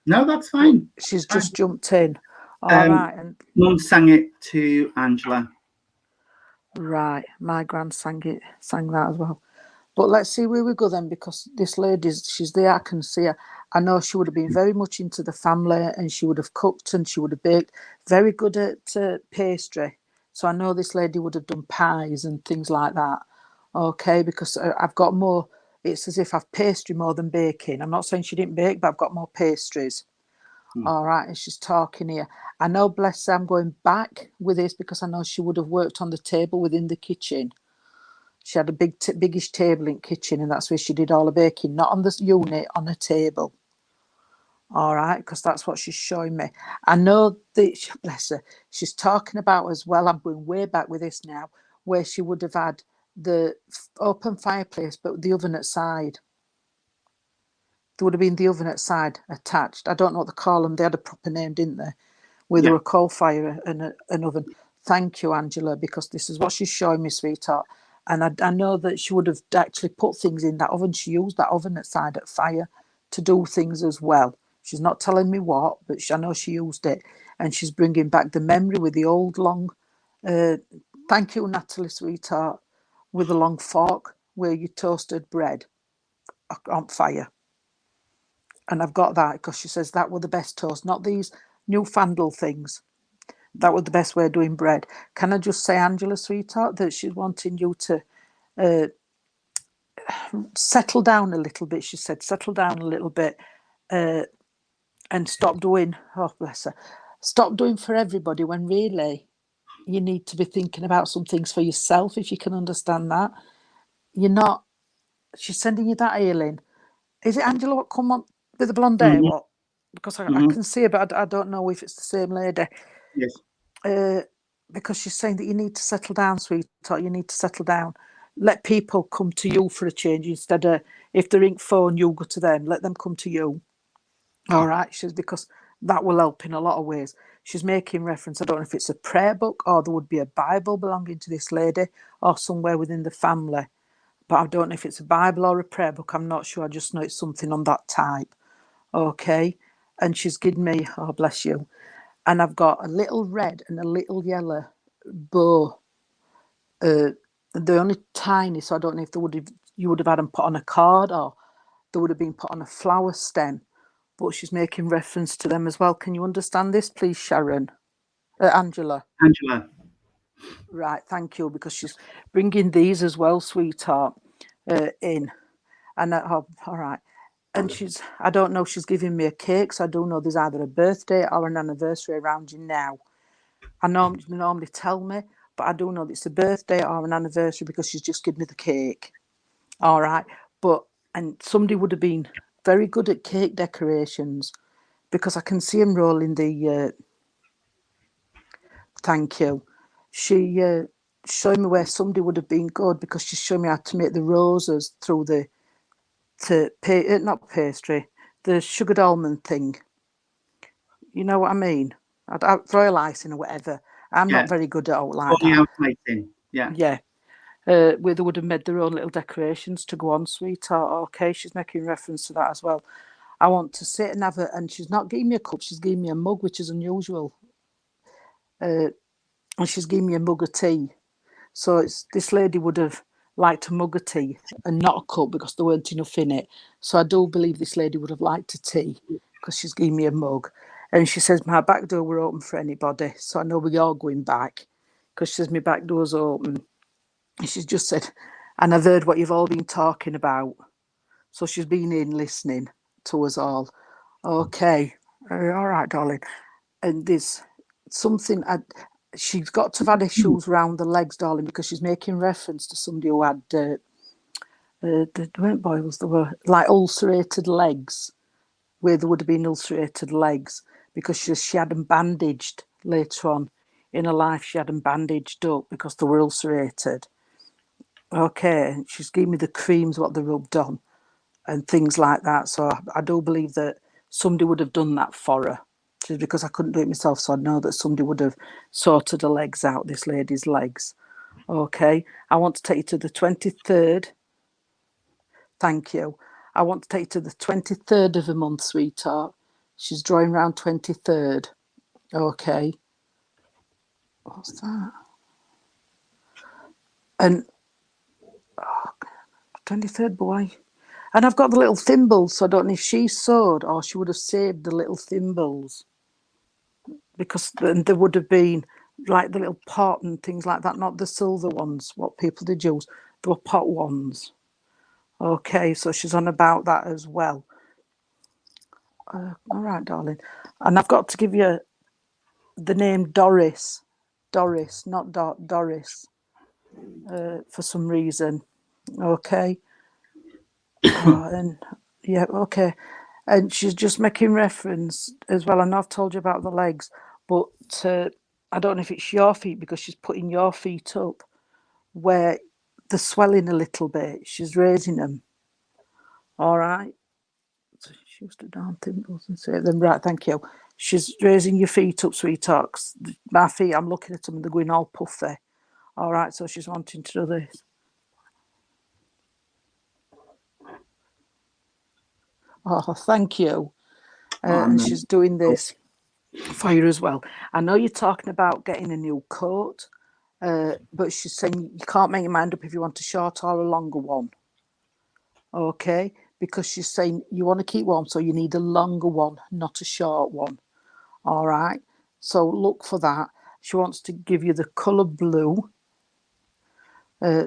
Speaker 1: No, that's fine.
Speaker 3: She's just jumped in. All right, and
Speaker 1: Mum sang it to Angela.
Speaker 3: right, my gran sang that as well. But let's see where we go then, because this lady, she's there, I can see her. I know she would have been very much into the family, and she would have cooked and she would have baked. Very good at pastry. So I know this lady would have done pies and things like that. Okay, because I've got more, it's as if I've pastry more than baking. I'm not saying she didn't bake, but I've got more pastries. All right, and she's talking here. I know, bless her, I'm going back with this because I know she would have worked on the table within the kitchen. She had a biggish table in the kitchen, and that's where she did all the baking, not on this unit, on a table. All right, because that's what she's showing me. I know that, bless her, she's talking about as well, I'm going way back with this now, where she would have had the open fireplace, but the oven outside. There would have been the oven outside attached. I don't know what they call them. They had a proper name, didn't they? Where there were coal fire and an oven. Thank you, Angela, because this is what she's showing me, sweetheart. And I know that she would have actually put things in that oven. She used that oven outside at fire to do things as well. She's not telling me what, but I know she used it. And she's bringing back the memory with the old long, thank you, Natalie, sweetheart, with the long fork where you toasted bread on fire. And I've got that because she says that were the best toast, not these newfangled things. That was the best way of doing bread. Can I just say, Angela, sweetheart, that she's wanting you to settle down a little bit. She said, settle down a little bit and stop doing, oh, bless her, stop doing for everybody when really you need to be thinking about some things for yourself, if you can understand that. You're not, she's sending you that alien. Is it Angela what come on with the blonde hair? What? Because I can see her, but I don't know if it's the same lady.
Speaker 1: Yes.
Speaker 3: Because she's saying that you need to settle down, sweetheart. You need to settle down. Let people come to you for a change instead of, if they're in phone, you go to them. Let them come to you. All right, she says, because that will help in a lot of ways. She's making reference, I don't know if it's a prayer book or there would be a Bible belonging to this lady or somewhere within the family. But I don't know if it's a Bible or a prayer book. I'm not sure. I just know it's something on that type. Okay. And she's given me, oh, bless you. And I've got a little red and a little yellow bow. They're only tiny, so I don't know if you would have had them put on a card or they would have been put on a flower stem. But she's making reference to them as well. Can you understand this, please, Sharon? Angela.
Speaker 1: Angela.
Speaker 3: Right, thank you, because she's bringing these as well, sweetheart, in. And all right. And I don't know, she's giving me a cake, so I do know there's either a birthday or an anniversary around you now. I normally tell me, but I do know that it's a birthday or an anniversary because she's just given me the cake. All right. And somebody would have been very good at cake decorations because I can see him rolling the, thank you. She showed me where somebody would have been good because she showed me how to make the roses through not pastry, the sugared almond thing. You know what I mean? Royal icing or whatever. I'm not very good at all like that.
Speaker 1: Yeah.
Speaker 3: Yeah. Where they would have made their own little decorations to go on, sweetheart. Okay, she's making reference to that as well. I want to sit and have and she's not giving me a cup, she's giving me a mug, which is unusual. And she's giving me a mug of tea. So this lady would have liked a mug of tea and not a cup because there weren't enough in it. So I do believe this lady would have liked a tea because she's giving me a mug. And she says my back door were open for anybody. So I know we are going back because she says my back door's open. And she's just said, and I've heard what you've all been talking about. So she's been in listening to us all. Okay. All right, darling. And there's something, she's got to have had issues around the legs, darling, because she's making reference to somebody who had, they weren't boils, they were like ulcerated legs, where there would have been ulcerated legs, because she had them bandaged later on in her life. She had them bandaged up because they were ulcerated. Okay, she's giving me the creams, what they rubbed on and things like that. So I do believe that somebody would have done that for her. Just because I couldn't do it myself, so I know that somebody would have sorted her legs out, this lady's legs. Okay, I want to take you to the 23rd. Thank you. I want to take you to the 23rd of the month, sweetheart. She's drawing around 23rd. Okay. What's that? And 23rd boy. And I've got the little thimbles, so I don't know if she sewed or she would have saved the little thimbles. Because then there would have been like the little pot and things like that, not the silver ones, what people did use. There were pot ones. Okay, so she's on about that as well. All right, darling. And I've got to give you the name Doris. Doris, not Doris, for some reason. Okay. And yeah, okay. And she's just making reference as well. I know I've told you about the legs, but I don't know if it's your feet because she's putting your feet up where they're swelling a little bit. She's raising them. All right. So she used to down thimbles and say them. Right, thank you. She's raising your feet up, sweetheart. 'Cause my feet, I'm looking at them and they're going all puffy. All right, so she's wanting to do this. Oh, thank you. And she's doing this for you as well. I know you're talking about getting a new coat, but she's saying you can't make your mind up if you want a short or a longer one. Okay, because she's saying you want to keep warm, so you need a longer one, not a short one. All right, so look for that. She wants to give you the colour blue.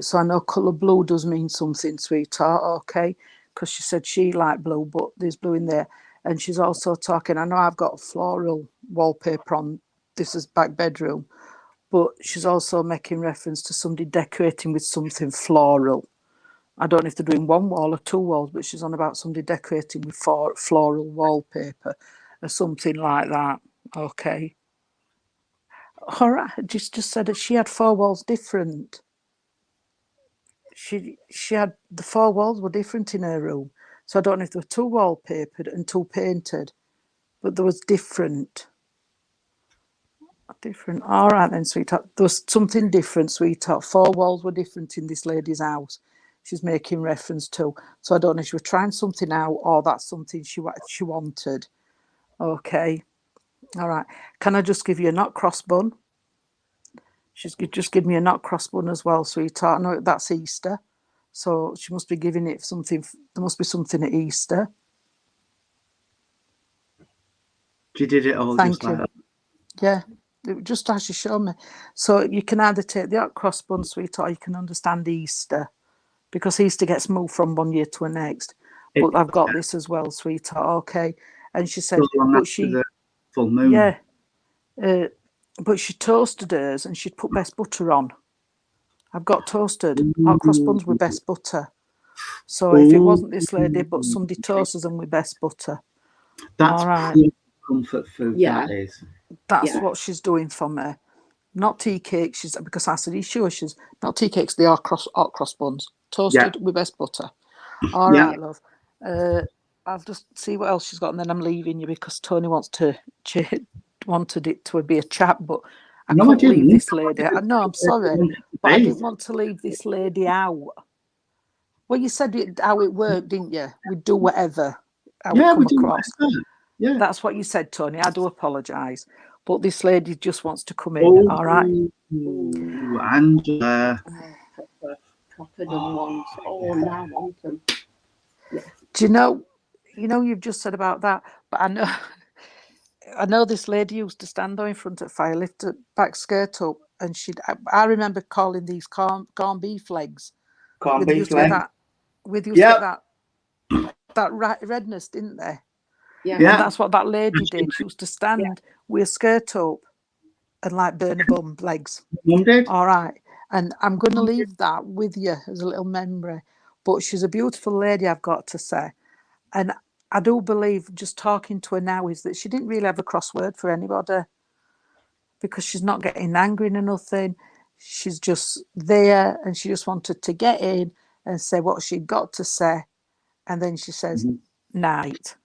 Speaker 3: So I know colour blue does mean something, sweetheart, okay? Because she said she liked blue, but there's blue in there. And she's also talking, I know I've got floral wallpaper on, this is back bedroom, but she's also making reference to somebody decorating with something floral. I don't know if they're doing one wall or two walls, but she's on about somebody decorating with floral wallpaper or something like that, okay? All right, just said that she had 4 walls different. She had the 4 walls were different in her room, so I don't know if there were 2 wallpapered and 2 painted, but there was different. All right then, sweetheart. There was something different, sweetheart. 4 walls were different in this lady's house. She's making reference to. So I don't know if she was trying something out or that's something she wanted. Okay. All right. Can I just give you a knot cross bun? She's just given me a knot cross bun as well, sweetheart. No, that's Easter. So she must be giving it something. There must be something at Easter.
Speaker 1: She did it all
Speaker 3: Thank
Speaker 1: just
Speaker 3: you.
Speaker 1: like that.
Speaker 3: Yeah, just as you showed me. So you can either take the hot cross bun, sweetheart, or you can understand Easter, because Easter gets moved from one year to the next. But I've got this as well, sweetheart. Okay. And she said, but she,
Speaker 1: the full moon.
Speaker 3: Yeah, but she toasted hers and she'd put best butter on. I've got toasted hot cross buns with best butter. So if it wasn't this lady, but somebody toasts them with best butter.
Speaker 1: That's
Speaker 3: all right.
Speaker 1: Comfort food.
Speaker 2: Yeah.
Speaker 1: That is.
Speaker 3: That's what she's doing for me. Not tea cakes. She's because I said, "Are you sure?" She's not tea cakes. They are hot cross buns, toasted with best butter. All right, love. I'll just see what else she's got, and then I'm leaving you because Tony wanted it to be a chat, but I couldn't leave this lady. I know, I'm sorry, but I didn't want to leave this lady out. Well, you said how it worked, didn't you? We'd do whatever. How it come across.
Speaker 1: Yeah.
Speaker 3: That's what you said, Tony. I do apologise. But this lady just wants to come in, all right?
Speaker 1: Ooh, Angela.
Speaker 2: Proper done ones. Oh, now I want them. Yeah.
Speaker 3: Do you know you've just said about that, but I know this lady used to stand there in front of the fire, lift her back skirt up, and I remember calling these corned beef legs.
Speaker 1: Corned beef legs.
Speaker 3: Get that redness, didn't they?
Speaker 2: Yeah.
Speaker 3: And that's what that lady did. She used to stand with a skirt up and like burn a bum legs.
Speaker 1: Mum did.
Speaker 3: All right. And I'm going to leave that with you as a little memory. But she's a beautiful lady, I've got to say. And I do believe, just talking to her now, is that she didn't really have a cross word for anybody, because she's not getting angry or nothing. She's just there and she just wanted to get in and say what she got to say. And then she says, night.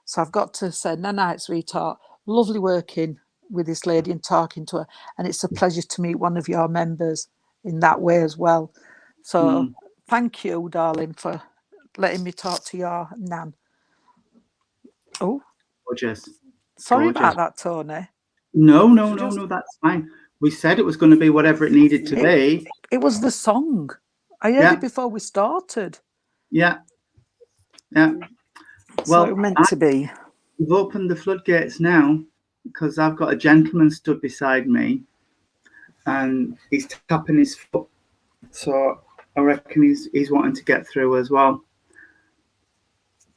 Speaker 3: So I've got to say, night, sweetheart. Lovely working with this lady and talking to her. And it's a pleasure to meet one of your members in that way as well. So thank you, darling, for letting me talk to your nan. Oh,
Speaker 1: gorgeous.
Speaker 3: Sorry about that, Tony.
Speaker 1: No, that's fine. We said it was going to be whatever it needed to be.
Speaker 3: It was the song. I heard it before we started.
Speaker 1: Yeah.
Speaker 3: So
Speaker 1: Well,
Speaker 3: it meant to be.
Speaker 1: We've opened the floodgates now because I've got a gentleman stood beside me and he's tapping his foot. So I reckon he's wanting to get through as well.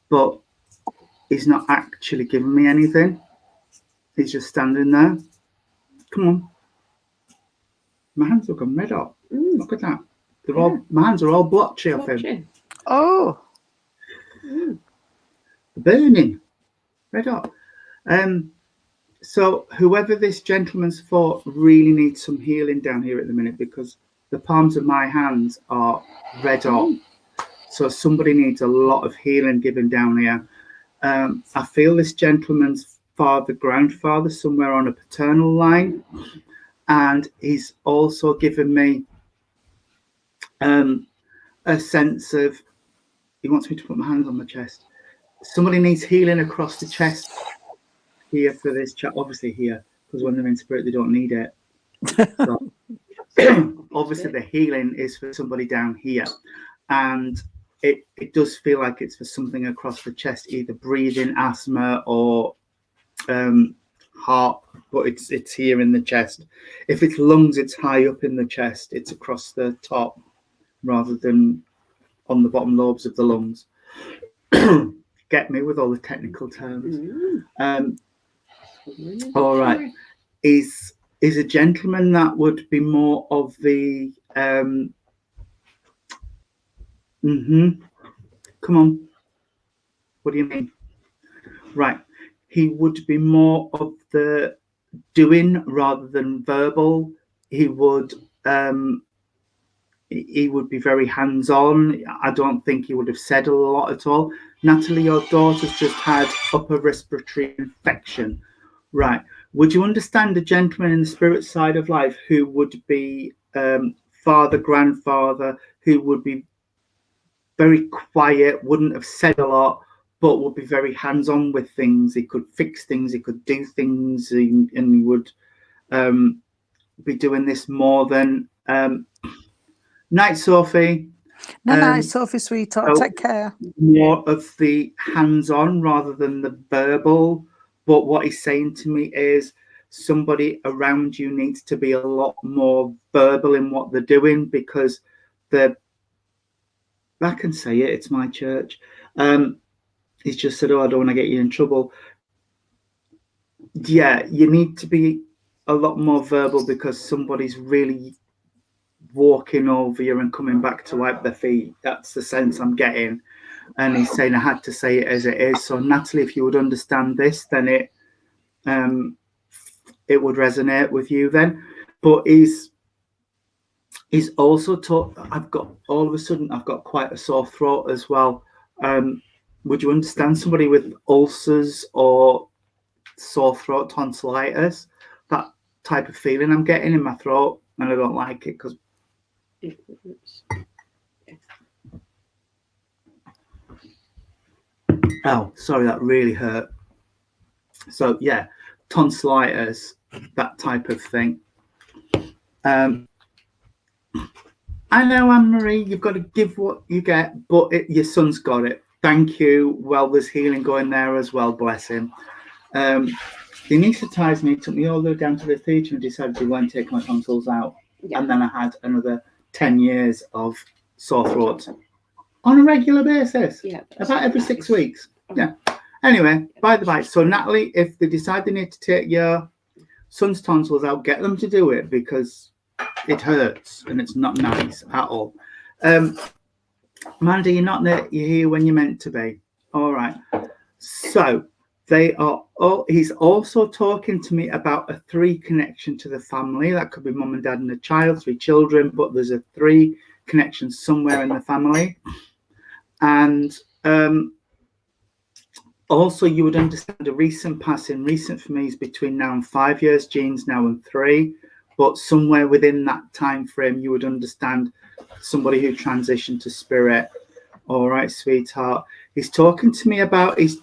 Speaker 1: But he's not actually giving me anything. He's just standing there. Come on. My hands are gone red hot. Look at that. They're all, my hands are all blotchy off him.
Speaker 3: Oh.
Speaker 1: Burning. Red hot. So whoever this gentleman's for really needs some healing down here at the minute because the palms of my hands are red hot. So somebody needs a lot of healing given down here. I feel this gentleman's father, grandfather, somewhere on a paternal line. And he's also given me a sense of, he wants me to put my hands on my chest. Somebody needs healing across the chest here for this chat. Obviously here, because when they're in spirit, they don't need it. So, obviously the healing is for somebody down here. And it does feel like it's for something across the chest, either breathing, asthma, or heart, but it's here in the chest. If it's lungs, it's high up in the chest. It's across the top rather than on the bottom lobes of the lungs. Get me with all the technical terms. All right. Is a gentleman that would be more of the come on. What do you mean? Right. He would be more of the doing rather than verbal. He would be very hands-on. I don't think he would have said a lot at all. Natalie, your daughter's just had upper respiratory infection. Right. Would you understand a gentleman in the spirit side of life who would be father, grandfather, who would be very quiet, wouldn't have said a lot, but would be very hands-on with things? He could fix things, he could do things, and he would be doing this more than... Night, Sophie.
Speaker 3: Night, Sophie, sweetheart. Take care.
Speaker 1: More of the hands-on rather than the verbal. But what he's saying to me is somebody around you needs to be a lot more verbal in what they're doing, because I can say it, it's my church. He's just said, I don't want to get you in trouble. Yeah, you need to be a lot more verbal because somebody's really walking over you and coming back to wipe their feet. That's the sense I'm getting. And he's saying I had to say it as it is. So Natalie, if you would understand this, then it would resonate with you then. But he's also taught, I've got quite a sore throat as well. Would you understand somebody with ulcers or sore throat, tonsillitis? That type of feeling I'm getting in my throat, and I don't like it because... Oh, sorry, that really hurt. So yeah, tonsillitis, that type of thing. I know, Anne-Marie, you've got to give what you get, but your son's got it. Thank you. Well, there's healing going there as well, bless him. He anaesthetised me, took me all the way down to the theatre and decided he won't take my tonsils out. Yeah. And then I had another 10 years of sore throat on a regular basis. Yeah, about every 6 weeks. Yeah. Anyway, by the by, so Natalie, if they decide they need to take your son's tonsils out, get them to do it, because it hurts and it's not nice at all. Mandy, you're here when you're meant to be. All right. So he's also talking to me about a 3 connection to the family. That could be mum and dad and a child, 3 children, but there's a 3 connection somewhere in the family. And also you would understand a recent passing. Recent for me is between now and 5 years, Jean's now and 3, but somewhere within that time frame you would understand somebody who transitioned to spirit. All right, sweetheart. He's talking to me about he's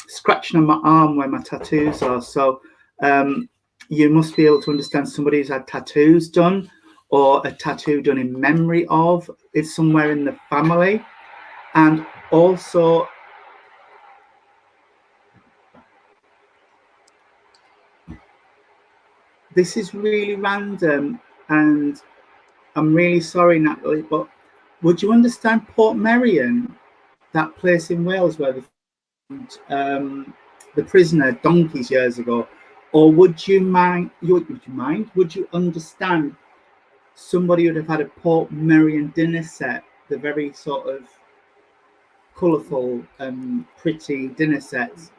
Speaker 1: scratching on my arm where my tattoos are. So You must be able to understand somebody who's had tattoos done, or a tattoo done in memory of. It's somewhere in the family. And also, this is really random, and I'm really sorry, Natalie, but would you understand Port Merion, that place in Wales where they found the prisoner donkeys years ago? Or would you mind? Would you understand somebody would have had a Port Merion dinner set, the very sort of colourful and pretty dinner sets,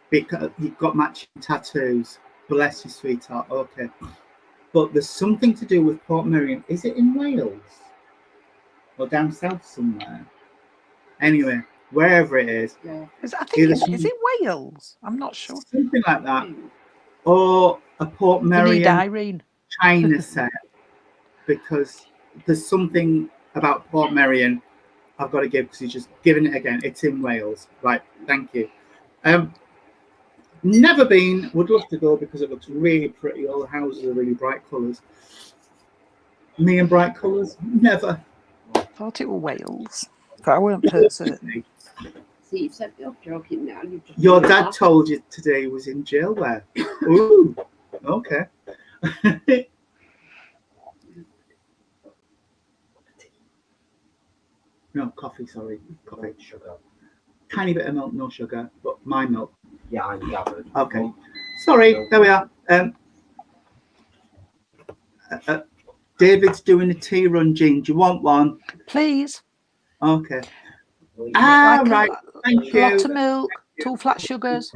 Speaker 1: because you've got matching tattoos? Bless you, sweetheart. Okay. But there's something to do with Port Merion. Is it in Wales? Or down south somewhere? Anyway, wherever it is.
Speaker 2: Yeah.
Speaker 3: I think is it Wales? I'm not sure.
Speaker 1: Something like that. Or a Port
Speaker 3: We need
Speaker 1: Merion
Speaker 3: Irene.
Speaker 1: China set. Because there's something about Port Merion I've got to give, because he's just giving it again. It's in Wales. Right, thank you. Never been, would love to go because it looks really pretty. All the houses are really bright colours. Me and bright colours? Never.
Speaker 3: Thought it were Wales. But I weren't per certain.
Speaker 2: See, you said you're joking now.
Speaker 1: Your dad told you today he was in jail there. Ooh, okay. No, coffee, sorry. Coffee.
Speaker 6: Sugar.
Speaker 1: Tiny bit of milk, no sugar, but my milk.
Speaker 6: Yeah, I gathered.
Speaker 1: Okay. Sorry, there we are. David's doing a tea run, Jean. Do you want one?
Speaker 3: Please.
Speaker 1: Okay. Ah,
Speaker 3: Like
Speaker 1: right. Thank you.
Speaker 3: A lot of milk, 2 flat sugars.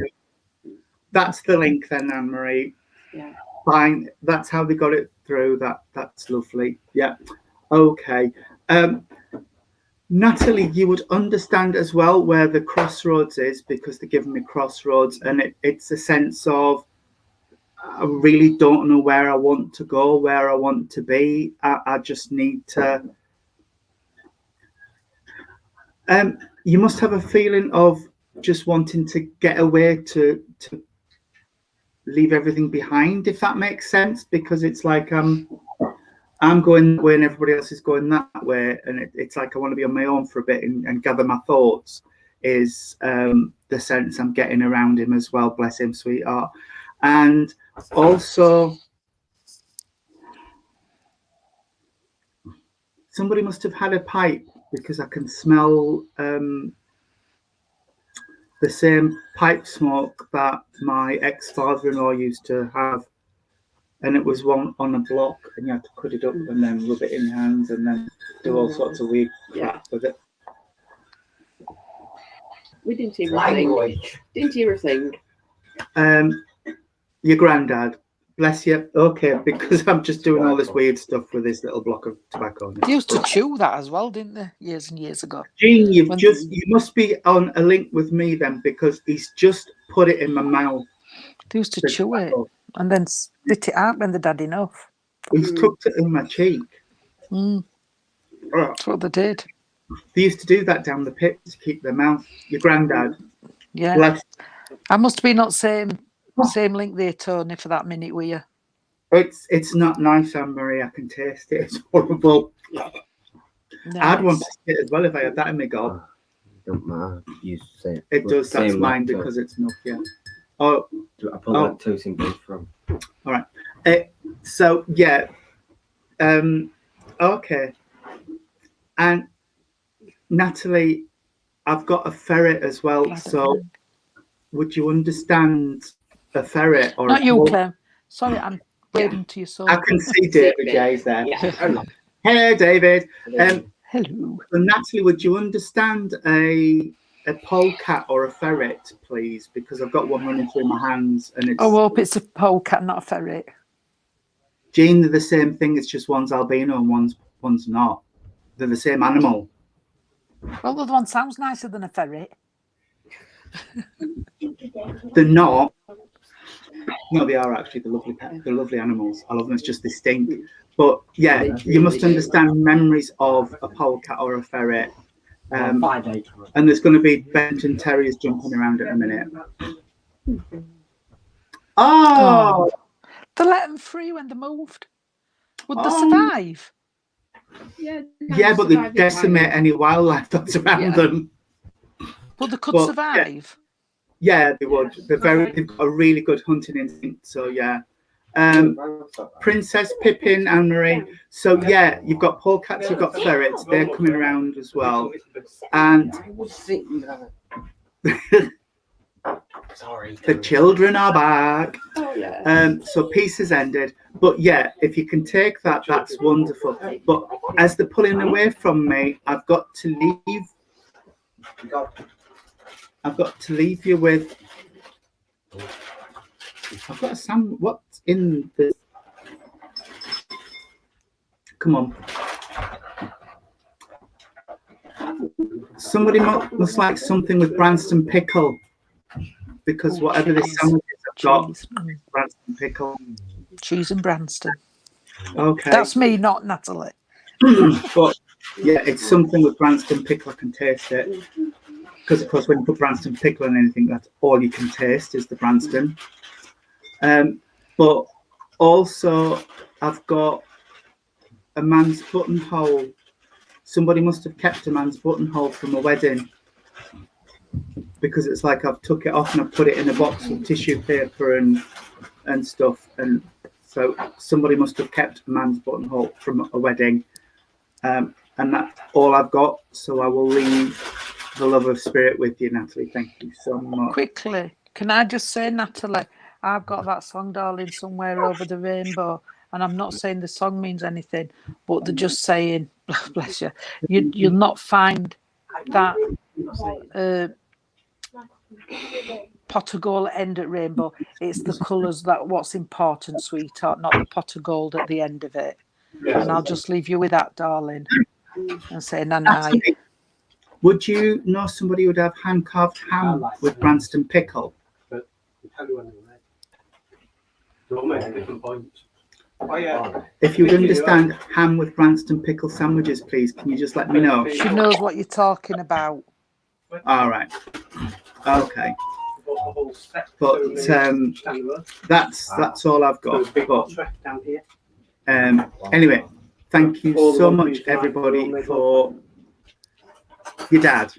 Speaker 1: That's the link then, Anne-Marie.
Speaker 2: Yeah.
Speaker 1: Fine. That's how they got it through. That's lovely. Yeah. Okay. Natalie, you would understand as well where the crossroads is, because they're giving me crossroads, and it's a sense of I really don't know where I want to go, where I want to be. I just need to. You must have a feeling of just wanting to get away, to leave everything behind, if that makes sense, because it's like I'm going that way and everybody else is going that way, and it's like I want to be on my own for a bit and gather my thoughts, is the sense I'm getting around him as well. Bless him, sweetheart. And also, somebody must have had a pipe, because I can smell the same pipe smoke that my ex-father-in-law used to have. And it was one on a block, and you had to cut it up and then rub it in your hands and then do all sorts of weird crap with it.
Speaker 2: We didn't hear a thing. Didn't hear a thing.
Speaker 1: Your granddad, bless you. Okay, because I'm just doing all this weird stuff with this little block of tobacco.
Speaker 3: They used to chew that as well, didn't they? Years and years ago.
Speaker 1: Jean, you must be on a link with me then, because he's just put it in my mouth.
Speaker 3: They used to chew it and then spit it out when they'd had enough.
Speaker 1: He's tucked it in my cheek.
Speaker 3: That's what they did.
Speaker 1: They used to do that down the pit to keep their mouth. Your granddad.
Speaker 3: Yeah.
Speaker 1: Bless.
Speaker 3: I must have been not same link there, Tony, for that minute, were you?
Speaker 1: It's not nice, Anne-Marie. I can taste it. It's horrible.
Speaker 3: No,
Speaker 1: I'd want to spit as well if I had that in my gob.
Speaker 6: Don't matter. You say
Speaker 1: It does. That's mine because it's milk. Yeah. Oh,
Speaker 6: I put lactose in both from.
Speaker 1: All right. So yeah. Okay. And Natalie, I've got a ferret as well. So would you understand a ferret or
Speaker 3: not you, Claire? Sorry, I'm waving to you. So
Speaker 1: I can see David Jay's there.
Speaker 2: Yeah.
Speaker 1: Hello, David.
Speaker 3: Hello.
Speaker 1: So Natalie, would you understand a polecat or a ferret, please? Because I've got one running through my hands, and it's.
Speaker 3: I hope it's a polecat, not a ferret.
Speaker 1: Jean, they're the same thing. It's just one's albino and one's not. They're the same animal.
Speaker 3: Well, the other one sounds nicer than a ferret.
Speaker 1: They're not. No, they are actually. They're lovely pets. They're lovely animals. I love them. It's just they stink. But yeah, you must understand memories of a polecat or a ferret. And there's going to be Benton Terriers jumping around in a minute. Oh,
Speaker 3: They let them free when they moved. Would they
Speaker 1: Oh.
Speaker 3: survive?
Speaker 1: yeah, but they decimate any wildlife that's around them.
Speaker 3: But they could
Speaker 1: But,
Speaker 3: survive.
Speaker 1: Yeah, they would. They've got a really good hunting instinct. So yeah. Princess Pippin and Marie. So yeah, you've got polecats, you've got ferrets. They're coming around as well. And
Speaker 6: Sorry.
Speaker 1: the children are back.
Speaker 2: Oh, yeah.
Speaker 1: So peace has ended. But yeah, if you can take that, that's wonderful. But as they're pulling away from me, I've got to leave you with. I've got a sound. What's in the? Come on. Somebody must like something with Branston pickle, because whatever this sandwich is, I've got Branston pickle.
Speaker 3: Cheese and Branston.
Speaker 1: Okay.
Speaker 3: That's me, not Natalie.
Speaker 1: But yeah, it's something with Branston pickle. I can taste it. Because of course, when you put Branston pickle on anything, that's all you can taste is the Branston. But also, I've got a man's buttonhole. Somebody must have kept a man's buttonhole from a wedding, because it's like I've took it off and I've put it in a box of tissue paper and stuff. And so somebody must have kept a man's buttonhole from a wedding. And that's all I've got. So I will leave the love of spirit with you, Natalie. Thank you so much.
Speaker 3: Quickly, can I just say, Natalie, I've got that song, Darling, Somewhere Over the Rainbow. And I'm not saying the song means anything, but they're just saying, bless you, you'll not find that pot of gold end at rainbow. It's the colours that what's important, sweetheart, not the pot of gold at the end of it. And I'll just leave you with that, darling, and say nanai.
Speaker 1: Would you know somebody who would have hand-carved ham with Branston pickle?
Speaker 4: Oh, yeah.
Speaker 1: If you would understand ham with Branston pickle sandwiches, please, can you just let me know?
Speaker 3: She knows what you're talking about.
Speaker 1: All right. Okay. But that's all I've got. But anyway, thank you so much, everybody, for your dad.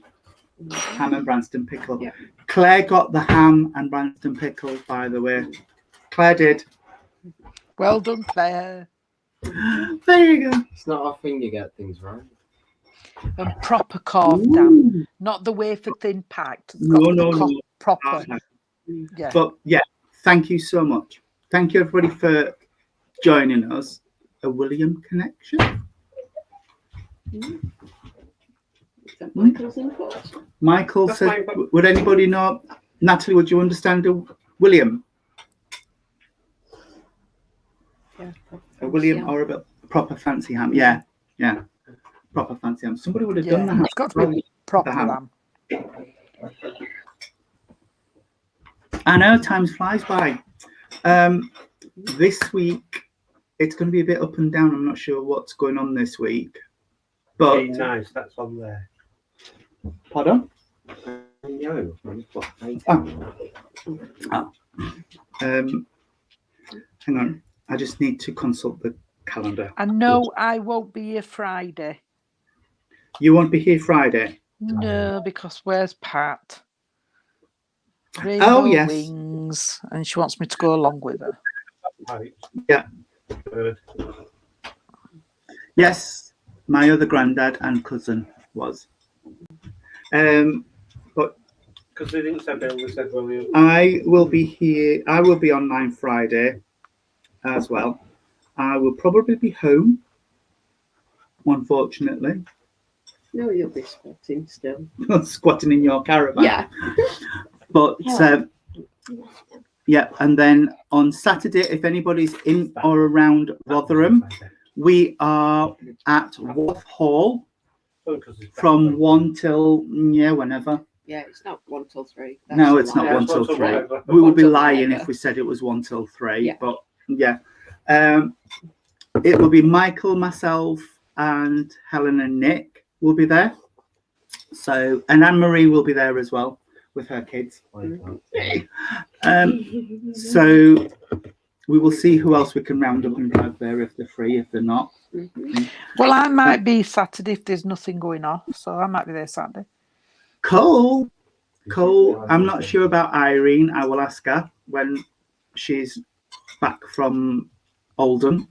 Speaker 1: Ham and Branston pickle.
Speaker 2: Yeah.
Speaker 1: Claire got the ham and Branston pickle, by the way. Claire did.
Speaker 3: Well done, Claire.
Speaker 1: There you go.
Speaker 6: It's not often you get things right.
Speaker 3: And proper carved down, not the wafer thin packed.
Speaker 1: No.
Speaker 3: Proper. Yeah.
Speaker 1: But yeah, thank you so much. Thank you, everybody, for joining us. A William connection.
Speaker 2: Michael's input.
Speaker 1: Michael
Speaker 4: That's
Speaker 1: said,
Speaker 4: fine.
Speaker 1: would anybody know? Natalie, would you understand a William?
Speaker 2: Yeah,
Speaker 1: A William or a proper fancy ham? Yeah. Proper fancy ham. Somebody would have done that.
Speaker 3: It's got to be proper
Speaker 1: The ham.
Speaker 3: lamb.
Speaker 1: I know time flies by. This week it's going to be a bit up and down. I'm not sure what's going on this week, but
Speaker 4: Very nice, that's on there.
Speaker 1: pardon.
Speaker 6: No.
Speaker 1: Hang on. I just need to consult the calendar.
Speaker 3: And no, I won't be here Friday.
Speaker 1: You won't be here Friday.
Speaker 3: No, because where's Pat?
Speaker 1: Oh,
Speaker 3: Rainbow
Speaker 1: yes.
Speaker 3: Wings, and she wants me to go along with her.
Speaker 4: Right.
Speaker 1: Yeah.
Speaker 4: Good.
Speaker 1: Yes, my other granddad and cousin was. But
Speaker 4: Because they didn't say Bill, they said William.
Speaker 1: I will be here. I will be online Friday as well. I will probably be home, unfortunately.
Speaker 2: No, you'll be squatting still.
Speaker 1: Squatting in your caravan.
Speaker 2: Yeah.
Speaker 1: But yeah, and then on Saturday, if anybody's in or around Rotherham, we are at Worth Hall from 1 till whenever.
Speaker 2: Yeah, it's not 1 till 3.
Speaker 1: No, it's not
Speaker 4: Yeah,
Speaker 1: 1
Speaker 4: it's
Speaker 1: till
Speaker 4: 1 till
Speaker 1: 3.
Speaker 4: whatever.
Speaker 1: We would be
Speaker 2: 1 till
Speaker 1: lying
Speaker 2: whatever.
Speaker 1: if we said it was 1 till 3.
Speaker 2: Yeah.
Speaker 1: But yeah, it will be Michael, myself, and Helen and Nick will be there. So, and Anne Marie will be there as well. with her kids.
Speaker 6: Mm-hmm.
Speaker 1: So we will see who else we can round up and drag there if they're free. If they're not,
Speaker 3: Well, I might be Saturday if there's nothing going off, so I might be there Saturday.
Speaker 1: Cole. I'm not sure about Irene. I will ask her when she's back from Oldham.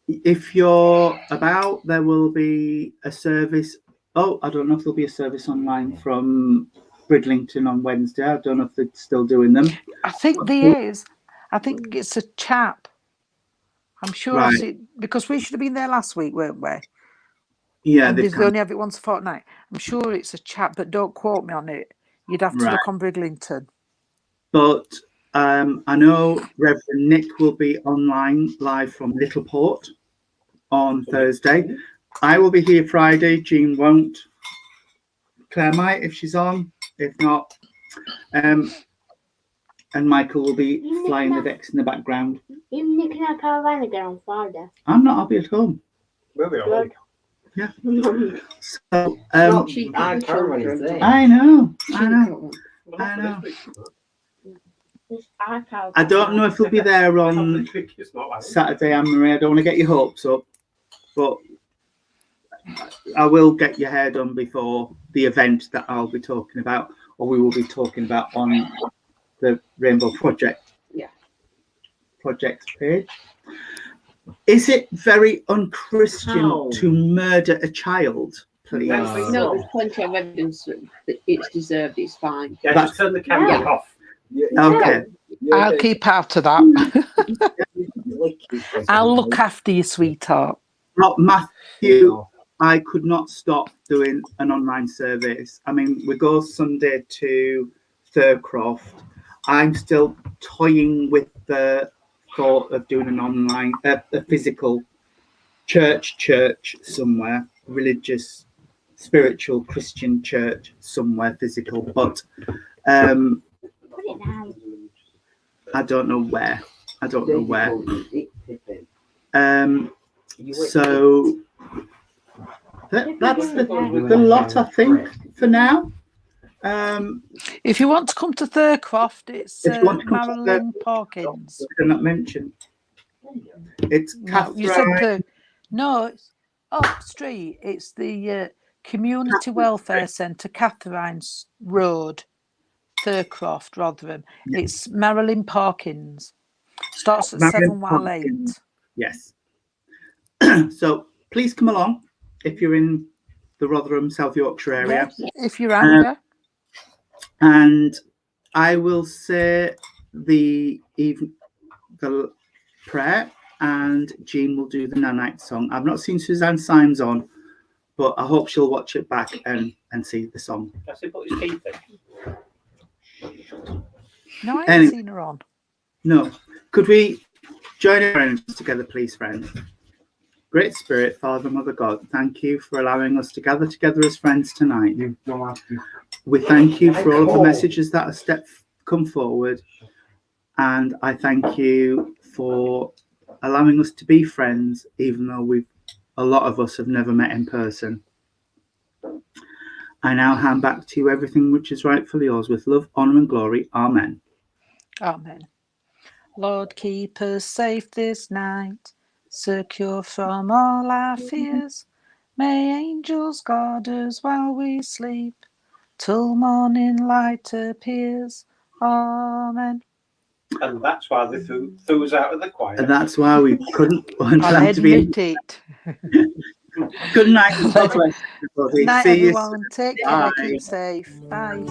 Speaker 1: If you're about, there will be a service. Oh, I don't know if there'll be a service online from Bridlington on Wednesday. I don't know if they're still doing them.
Speaker 3: I think there is. I think it's a chap. I'm sure I've
Speaker 1: Right.
Speaker 3: seen, because we should have been there last week, weren't we?
Speaker 1: Yeah,
Speaker 3: And
Speaker 1: they've
Speaker 3: they only have it once a fortnight. I'm sure it's a chap, but don't quote me on it. You'd have to
Speaker 1: Right.
Speaker 3: look on Bridlington.
Speaker 1: But I know Reverend Nick will be online live from Littleport on Thursday. I will be here Friday. Jean won't. Claire might if she's on. If not, and Michael will be flying the decks in the background.
Speaker 5: Even Nick and Carolina go on Friday.
Speaker 1: I'm not. I'll be at home.
Speaker 4: We'll be all right.
Speaker 1: Yeah.
Speaker 2: So,
Speaker 1: So
Speaker 2: she
Speaker 6: Carolina's there.
Speaker 1: I know. I don't know if he'll be there on Saturday, Anne-Marie. I don't want to get your hopes up, but I will get your hair done before the event that I'll be talking about, or we will be talking about on the Rainbow Project.
Speaker 2: Yeah.
Speaker 1: Project page. Is it very unchristian to murder a child, please?
Speaker 2: No, there's plenty of evidence that it's deserved. It's fine.
Speaker 4: Yeah, just turn the camera off.
Speaker 1: Okay.
Speaker 3: I'll keep out of that. I'll look after you, sweetheart.
Speaker 1: Well, Matthew, I could not stop doing an online service. I mean, we go Sunday to Thurcroft. I'm still toying with the thought of doing an online, a physical church somewhere, religious, spiritual Christian church somewhere physical, but I don't know where. So that's the lot, I think, for now.
Speaker 3: If you want to come to Thurcroft, it's
Speaker 1: If you want to come to
Speaker 3: Marilyn Parkins.
Speaker 1: I did not mention. It's
Speaker 3: No, you said no, it's up street. It's the Community Welfare Centre, Catherine's Road, Thurcroft, Rotherham.
Speaker 1: Yeah.
Speaker 3: It's Marilyn Parkins. Starts at
Speaker 1: Marilyn
Speaker 3: 7 while 8.
Speaker 1: Parkins. Yes. So please come along if you're in the Rotherham, South Yorkshire area.
Speaker 3: Yes, if you're angry.
Speaker 1: And I will say the prayer, and Jean will do the Nanite song. I've not seen Suzanne Symes on, but I hope she'll watch it back and see the song.
Speaker 4: Has he put his teeth in?
Speaker 3: No, I haven't seen her on.
Speaker 1: No. Could we join our hands together, please, friends? Great Spirit, Father, Mother God, thank you for allowing us to gather together as friends tonight. We thank you for all of the messages that have come forward, and I thank you for allowing us to be friends, even though a lot of us have never met in person. I now hand back to you everything which is rightfully yours, with love, honour and glory. Amen.
Speaker 3: Amen. Lord, keep us safe this night, secure from all our fears. May angels guard us while we sleep, till morning light appears. Amen.
Speaker 4: And that's why they threw us out of the choir.
Speaker 1: And that's why we couldn't want
Speaker 3: I'll
Speaker 1: them to be.
Speaker 3: admit it.
Speaker 1: Good night. God bless everybody.
Speaker 3: Night,
Speaker 1: See you
Speaker 3: everyone. Take care.
Speaker 1: Bye.
Speaker 3: Keep safe. Bye.